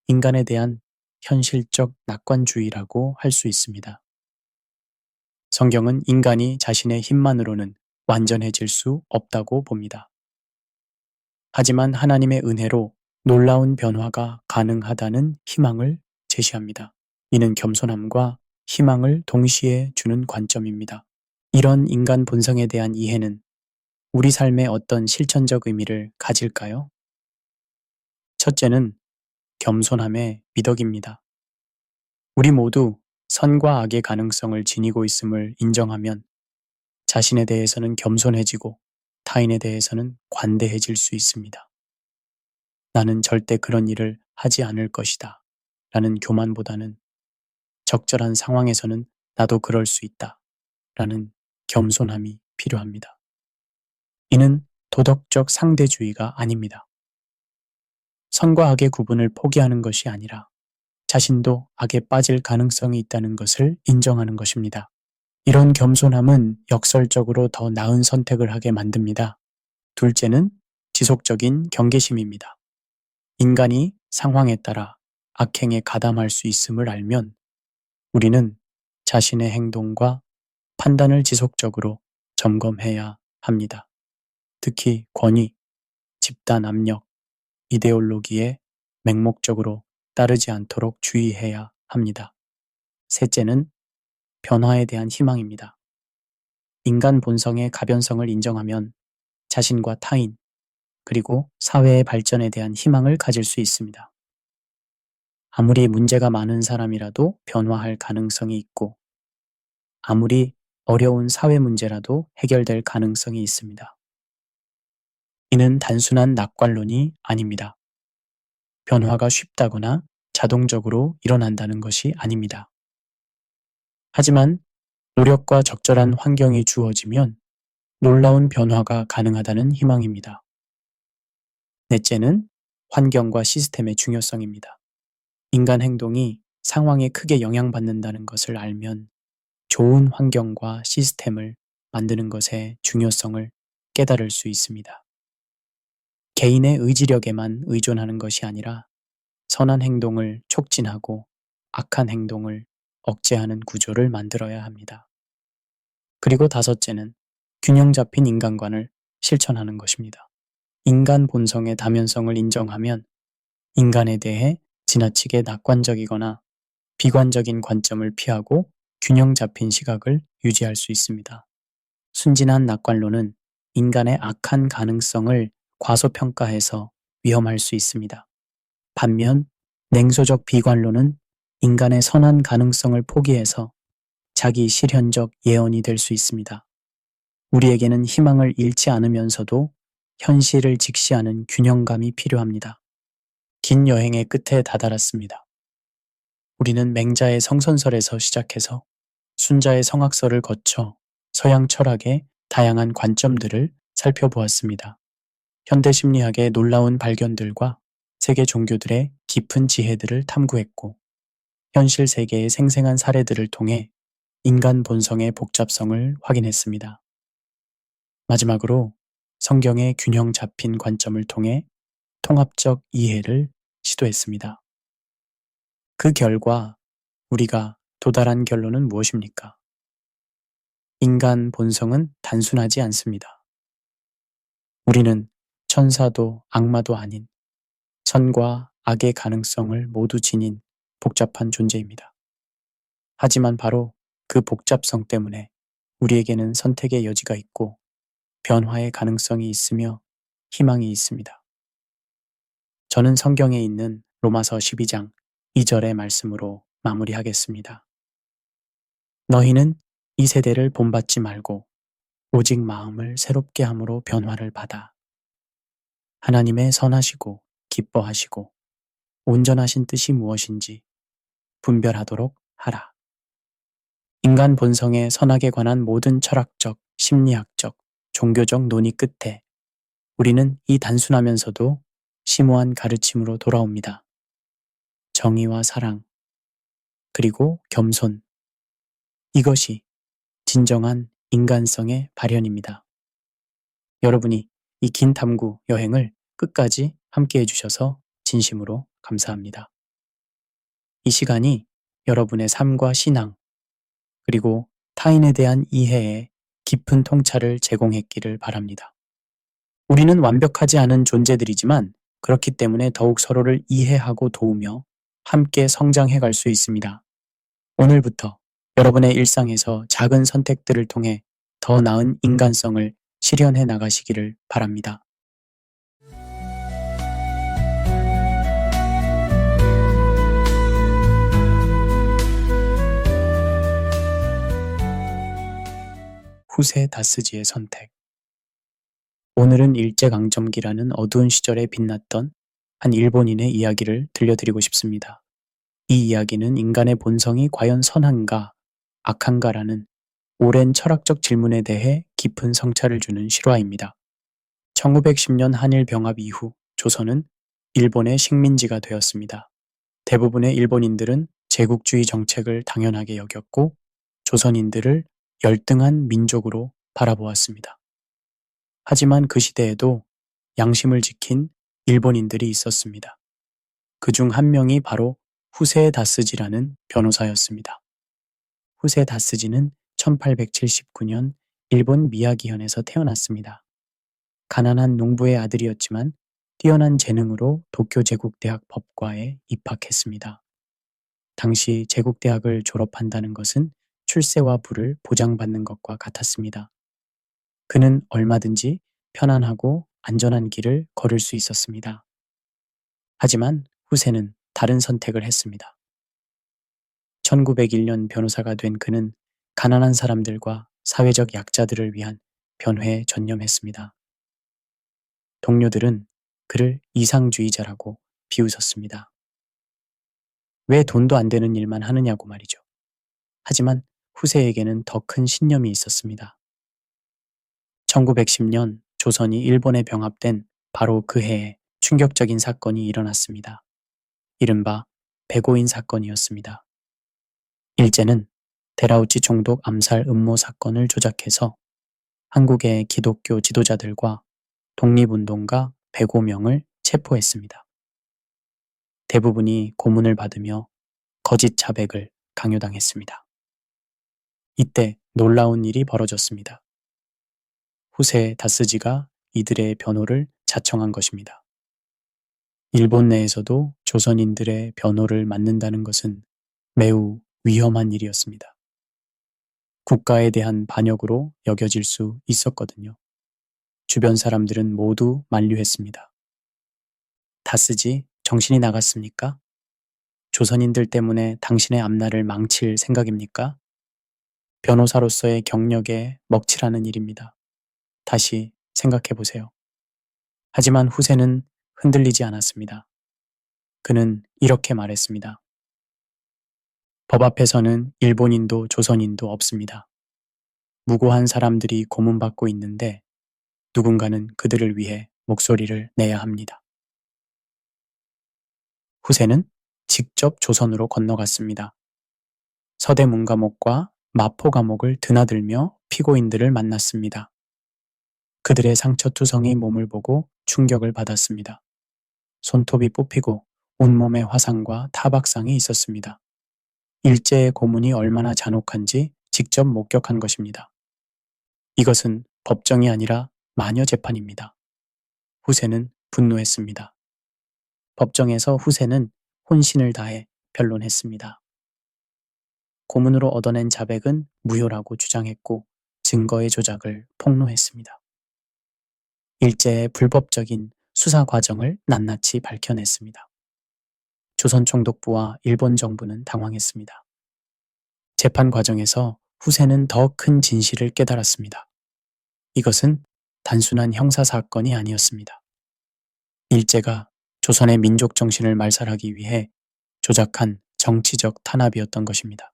Speaker 1: 인간에 대한 현실적 낙관주의라고 할 수 있습니다. 성경은 인간이 자신의 힘만으로는 완전해질 수 없다고 봅니다. 하지만 하나님의 은혜로 놀라운 변화가 가능하다는 희망을 제시합니다. 이는 겸손함과 희망을 동시에 주는 관점입니다. 이런 인간 본성에 대한 이해는 우리 삶에 어떤 실천적 의미를 가질까요? 첫째는 겸손함의 미덕입니다. 우리 모두 선과 악의 가능성을 지니고 있음을 인정하면 자신에 대해서는 겸손해지고 타인에 대해서는 관대해질 수 있습니다. 나는 절대 그런 일을 하지 않을 것이다 라는 교만보다는 적절한 상황에서는 나도 그럴 수 있다 라는 겸손함이 필요합니다. 이는 도덕적 상대주의가 아닙니다. 선과 악의 구분을 포기하는 것이 아니라 자신도 악에 빠질 가능성이 있다는 것을 인정하는 것입니다. 이런 겸손함은 역설적으로 더 나은 선택을 하게 만듭니다. 둘째는 지속적인 경계심입니다. 인간이 상황에 따라 악행에 가담할 수 있음을 알면 우리는 자신의 행동과 판단을 지속적으로 점검해야 합니다. 특히 권위, 집단 압력, 이데올로기에 맹목적으로 따르지 않도록 주의해야 합니다. 셋째는 변화에 대한 희망입니다. 인간 본성의 가변성을 인정하면 자신과 타인, 그리고 사회의 발전에 대한 희망을 가질 수 있습니다. 아무리 문제가 많은 사람이라도 변화할 가능성이 있고, 아무리 어려운 사회 문제라도 해결될 가능성이 있습니다. 이는 단순한 낙관론이 아닙니다. 변화가 쉽다거나 자동적으로 일어난다는 것이 아닙니다. 하지만 노력과 적절한 환경이 주어지면 놀라운 변화가 가능하다는 희망입니다. 넷째는 환경과 시스템의 중요성입니다. 인간 행동이 상황에 크게 영향받는다는 것을 알면 좋은 환경과 시스템을 만드는 것의 중요성을 깨달을 수 있습니다. 개인의 의지력에만 의존하는 것이 아니라 선한 행동을 촉진하고 악한 행동을 억제하는 구조를 만들어야 합니다. 그리고 다섯째는 균형 잡힌 인간관을 실천하는 것입니다. 인간 본성의 다면성을 인정하면 인간에 대해 지나치게 낙관적이거나 비관적인 관점을 피하고 균형 잡힌 시각을 유지할 수 있습니다. 순진한 낙관론은 인간의 악한 가능성을 과소평가해서 위험할 수 있습니다. 반면 냉소적 비관론은 인간의 선한 가능성을 포기해서 자기 실현적 예언이 될 수 있습니다. 우리에게는 희망을 잃지 않으면서도 현실을 직시하는 균형감이 필요합니다. 긴 여행의 끝에 다다랐습니다. 우리는 맹자의 성선설에서 시작해서 순자의 성악설을 거쳐 서양 철학의 다양한 관점들을 살펴보았습니다. 현대 심리학의 놀라운 발견들과 세계 종교들의 깊은 지혜들을 탐구했고, 현실 세계의 생생한 사례들을 통해 인간 본성의 복잡성을 확인했습니다. 마지막으로 성경의 균형 잡힌 관점을 통해 통합적 이해를 시도했습니다. 그 결과 우리가 도달한 결론은 무엇입니까? 인간 본성은 단순하지 않습니다. 우리는 천사도 악마도 아닌 선과 악의 가능성을 모두 지닌 복잡한 존재입니다. 하지만 바로 그 복잡성 때문에 우리에게는 선택의 여지가 있고 변화의 가능성이 있으며 희망이 있습니다. 저는 성경에 있는 로마서 12장 2절의 말씀으로 마무리하겠습니다. 너희는 이 세대를 본받지 말고 오직 마음을 새롭게 함으로 변화를 받아 하나님의 선하시고 기뻐하시고 온전하신 뜻이 무엇인지 분별하도록 하라. 인간 본성의 선악에 관한 모든 철학적, 심리학적, 종교적 논의 끝에 우리는 이 단순하면서도 심오한 가르침으로 돌아옵니다. 정의와 사랑, 그리고 겸손. 이것이 진정한 인간성의 발현입니다. 여러분이 이 긴 탐구 여행을 끝까지 함께 해주셔서 진심으로 감사합니다. 이 시간이 여러분의 삶과 신앙, 그리고 타인에 대한 이해에 깊은 통찰을 제공했기를 바랍니다. 우리는 완벽하지 않은 존재들이지만 그렇기 때문에 더욱 서로를 이해하고 도우며 함께 성장해 갈 수 있습니다. 오늘부터 여러분의 일상에서 작은 선택들을 통해 더 나은 인간성을 실현해 나가시기를 바랍니다. 후세 다스지의 선택. 오늘은 일제강점기라는 어두운 시절에 빛났던 한 일본인의 이야기를 들려드리고 싶습니다. 이 이야기는 인간의 본성이 과연 선한가, 악한가라는 오랜 철학적 질문에 대해 깊은 성찰을 주는 실화입니다. 1910년 한일 병합 이후 조선은 일본의 식민지가 되었습니다. 대부분의 일본인들은 제국주의 정책을 당연하게 여겼고 조선인들을 열등한 민족으로 바라보았습니다. 하지만 그 시대에도 양심을 지킨 일본인들이 있었습니다. 그중 한 명이 바로 후세 다스지라는 변호사였습니다. 후세 다스지는 1879년 일본 미야기현에서 태어났습니다. 가난한 농부의 아들이었지만 뛰어난 재능으로 도쿄 제국대학 법과에 입학했습니다. 당시 제국대학을 졸업한다는 것은 출세와 부를 보장받는 것과 같았습니다. 그는 얼마든지 편안하고 안전한 길을 걸을 수 있었습니다. 하지만 후세는 다른 선택을 했습니다. 1901년 변호사가 된 그는 가난한 사람들과 사회적 약자들을 위한 변회에 전념했습니다. 동료들은 그를 이상주의자라고 비웃었습니다. 왜 돈도 안 되는 일만 하느냐고 말이죠. 하지만 후세에게는 더 큰 신념이 있었습니다. 1910년 조선이 일본에 병합된 바로 그 해에 충격적인 사건이 일어났습니다. 이른바 백오인 사건이었습니다. 일제는 데라우치 총독 암살 음모 사건을 조작해서 한국의 기독교 지도자들과 독립운동가 105명을 체포했습니다. 대부분이 고문을 받으며 거짓 자백을 강요당했습니다. 이때 놀라운 일이 벌어졌습니다. 후세 다스지가 이들의 변호를 자청한 것입니다. 일본 내에서도 조선인들의 변호를 맡는다는 것은 매우 위험한 일이었습니다. 국가에 대한 반역으로 여겨질 수 있었거든요. 주변 사람들은 모두 만류했습니다. 다스지, 정신이 나갔습니까? 조선인들 때문에 당신의 앞날을 망칠 생각입니까? 변호사로서의 경력에 먹칠하는 일입니다. 다시 생각해 보세요. 하지만 후세는 흔들리지 않았습니다. 그는 이렇게 말했습니다. 법 앞에서는 일본인도 조선인도 없습니다. 무고한 사람들이 고문받고 있는데 누군가는 그들을 위해 목소리를 내야 합니다. 후세는 직접 조선으로 건너갔습니다. 서대문 감옥과 마포 감옥을 드나들며 피고인들을 만났습니다. 그들의 상처투성이 몸을 보고 충격을 받았습니다. 손톱이 뽑히고 온몸에 화상과 타박상이 있었습니다. 일제의 고문이 얼마나 잔혹한지 직접 목격한 것입니다. 이것은 법정이 아니라 마녀 재판입니다. 후세는 분노했습니다. 법정에서 후세는 혼신을 다해 변론했습니다. 고문으로 얻어낸 자백은 무효라고 주장했고 증거의 조작을 폭로했습니다. 일제의 불법적인 수사 과정을 낱낱이 밝혀냈습니다. 조선 총독부와 일본 정부는 당황했습니다. 재판 과정에서 후세는 더 큰 진실을 깨달았습니다. 이것은 단순한 형사 사건이 아니었습니다. 일제가 조선의 민족 정신을 말살하기 위해 조작한 정치적 탄압이었던 것입니다.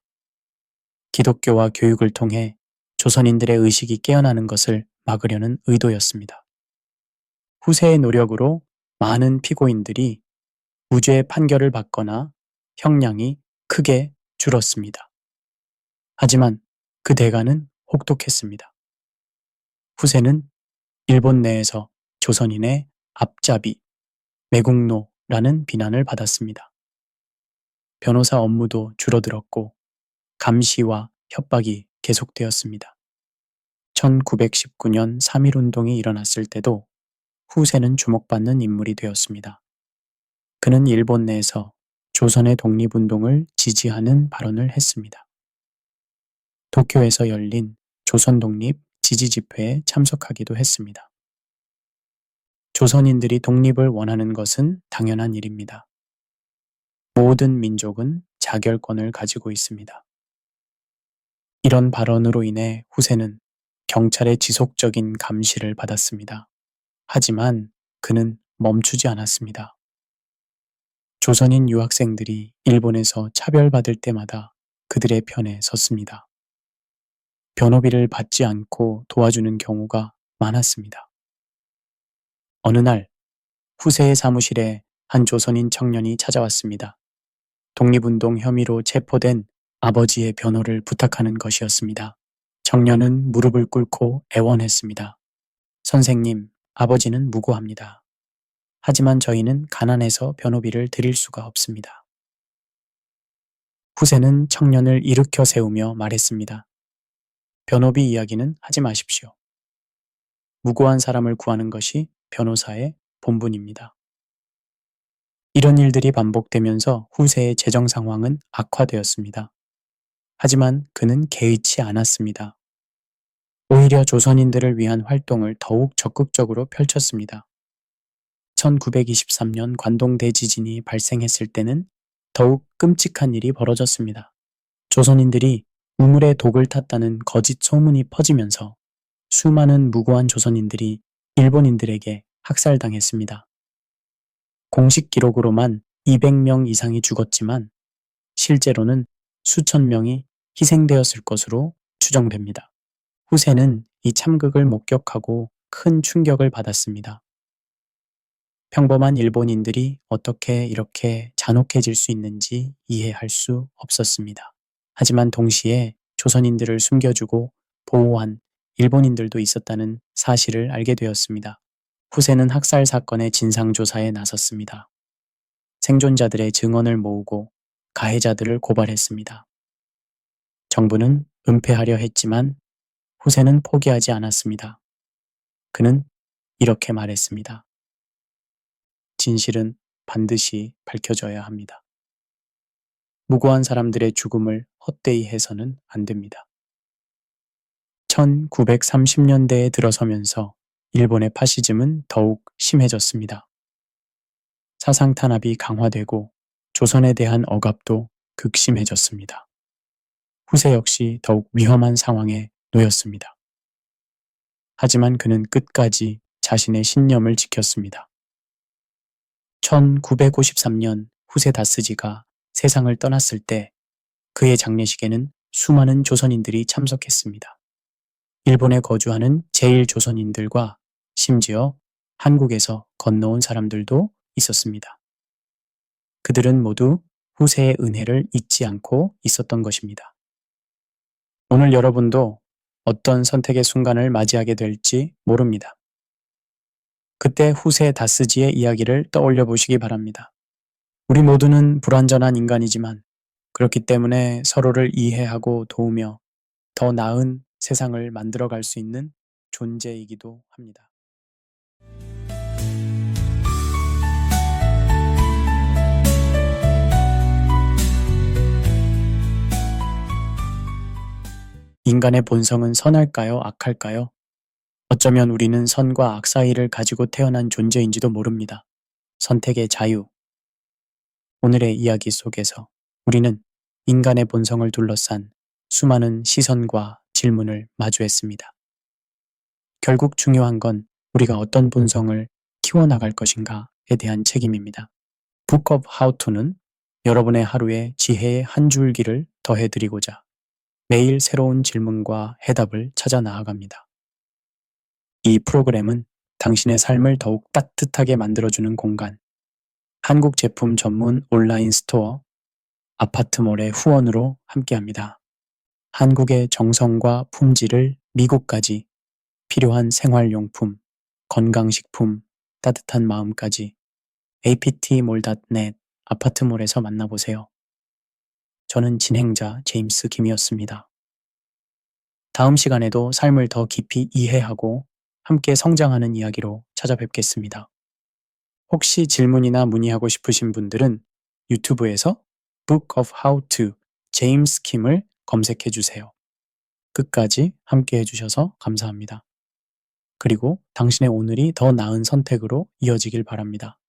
Speaker 1: 기독교와 교육을 통해 조선인들의 의식이 깨어나는 것을 막으려는 의도였습니다. 후세의 노력으로 많은 피고인들이 무죄의 판결을 받거나 형량이 크게 줄었습니다. 하지만 그 대가는 혹독했습니다. 후세는 일본 내에서 조선인의 앞잡이, 매국노라는 비난을 받았습니다. 변호사 업무도 줄어들었고 감시와 협박이 계속되었습니다. 1919년 3.1운동이 일어났을 때도 후세는 주목받는 인물이 되었습니다. 그는 일본 내에서 조선의 독립운동을 지지하는 발언을 했습니다. 도쿄에서 열린 조선 독립 지지 집회에 참석하기도 했습니다. 조선인들이 독립을 원하는 것은 당연한 일입니다. 모든 민족은 자결권을 가지고 있습니다. 이런 발언으로 인해 후세는 경찰의 지속적인 감시를 받았습니다. 하지만 그는 멈추지 않았습니다. 조선인 유학생들이 일본에서 차별받을 때마다 그들의 편에 섰습니다. 변호비를 받지 않고 도와주는 경우가 많았습니다. 어느 날 후세의 사무실에 한 조선인 청년이 찾아왔습니다. 독립운동 혐의로 체포된 아버지의 변호를 부탁하는 것이었습니다. 청년은 무릎을 꿇고 애원했습니다. 선생님, 아버지는 무고합니다. 하지만 저희는 가난해서 변호비를 드릴 수가 없습니다. 후세는 청년을 일으켜 세우며 말했습니다. 변호비 이야기는 하지 마십시오. 무고한 사람을 구하는 것이 변호사의 본분입니다. 이런 일들이 반복되면서 후세의 재정 상황은 악화되었습니다. 하지만 그는 개의치 않았습니다. 오히려 조선인들을 위한 활동을 더욱 적극적으로 펼쳤습니다. 1923년 관동 대지진이 발생했을 때는 더욱 끔찍한 일이 벌어졌습니다. 조선인들이 우물에 독을 탔다는 거짓 소문이 퍼지면서 수많은 무고한 조선인들이 일본인들에게 학살당했습니다. 공식 기록으로만 200명 이상이 죽었지만 실제로는 수천 명이 희생되었을 것으로 추정됩니다. 후세는 이 참극을 목격하고 큰 충격을 받았습니다. 평범한 일본인들이 어떻게 이렇게 잔혹해질 수 있는지 이해할 수 없었습니다. 하지만 동시에 조선인들을 숨겨주고 보호한 일본인들도 있었다는 사실을 알게 되었습니다. 후세는 학살 사건의 진상조사에 나섰습니다. 생존자들의 증언을 모으고 가해자들을 고발했습니다. 정부는 은폐하려 했지만 후세는 포기하지 않았습니다. 그는 이렇게 말했습니다. 진실은 반드시 밝혀져야 합니다. 무고한 사람들의 죽음을 헛되이 해서는 안 됩니다. 1930년대에 들어서면서 일본의 파시즘은 더욱 심해졌습니다. 사상 탄압이 강화되고 조선에 대한 억압도 극심해졌습니다. 후세 역시 더욱 위험한 상황에 놓였습니다. 하지만 그는 끝까지 자신의 신념을 지켰습니다. 1953년 후세 다스지가 세상을 떠났을 때 그의 장례식에는 수많은 조선인들이 참석했습니다. 일본에 거주하는 제1조선인들과 심지어 한국에서 건너온 사람들도 있었습니다. 그들은 모두 후세의 은혜를 잊지 않고 있었던 것입니다. 오늘 여러분도 어떤 선택의 순간을 맞이하게 될지 모릅니다. 그때 후세 다스지의 이야기를 떠올려 보시기 바랍니다. 우리 모두는 불완전한 인간이지만 그렇기 때문에 서로를 이해하고 도우며 더 나은 세상을 만들어갈 수 있는 존재이기도 합니다. 인간의 본성은 선할까요? 악할까요? 어쩌면 우리는 선과 악 사이를 가지고 태어난 존재인지도 모릅니다. 선택의 자유. 오늘의 이야기 속에서 우리는 인간의 본성을 둘러싼 수많은 시선과 질문을 마주했습니다. 결국 중요한 건 우리가 어떤 본성을 키워나갈 것인가에 대한 책임입니다. Book of How to는 여러분의 하루에 지혜의 한 줄기를 더해드리고자 매일 새로운 질문과 해답을 찾아 나아갑니다. 이 프로그램은 당신의 삶을 더욱 따뜻하게 만들어주는 공간, 한국 제품 전문 온라인 스토어, 아파트몰의 후원으로 함께합니다. 한국의 정성과 품질을 미국까지 필요한 생활용품, 건강식품, 따뜻한 마음까지 aptmall.net 아파트몰에서 만나보세요. 저는 진행자 제임스 김이었습니다. 다음 시간에도 삶을 더 깊이 이해하고 함께 성장하는 이야기로 찾아뵙겠습니다. 혹시 질문이나 문의하고 싶으신 분들은 유튜브에서 Book of How to 제임스 킴을 검색해 주세요. 끝까지 함께 해주셔서 감사합니다. 그리고 당신의 오늘이 더 나은 선택으로 이어지길 바랍니다.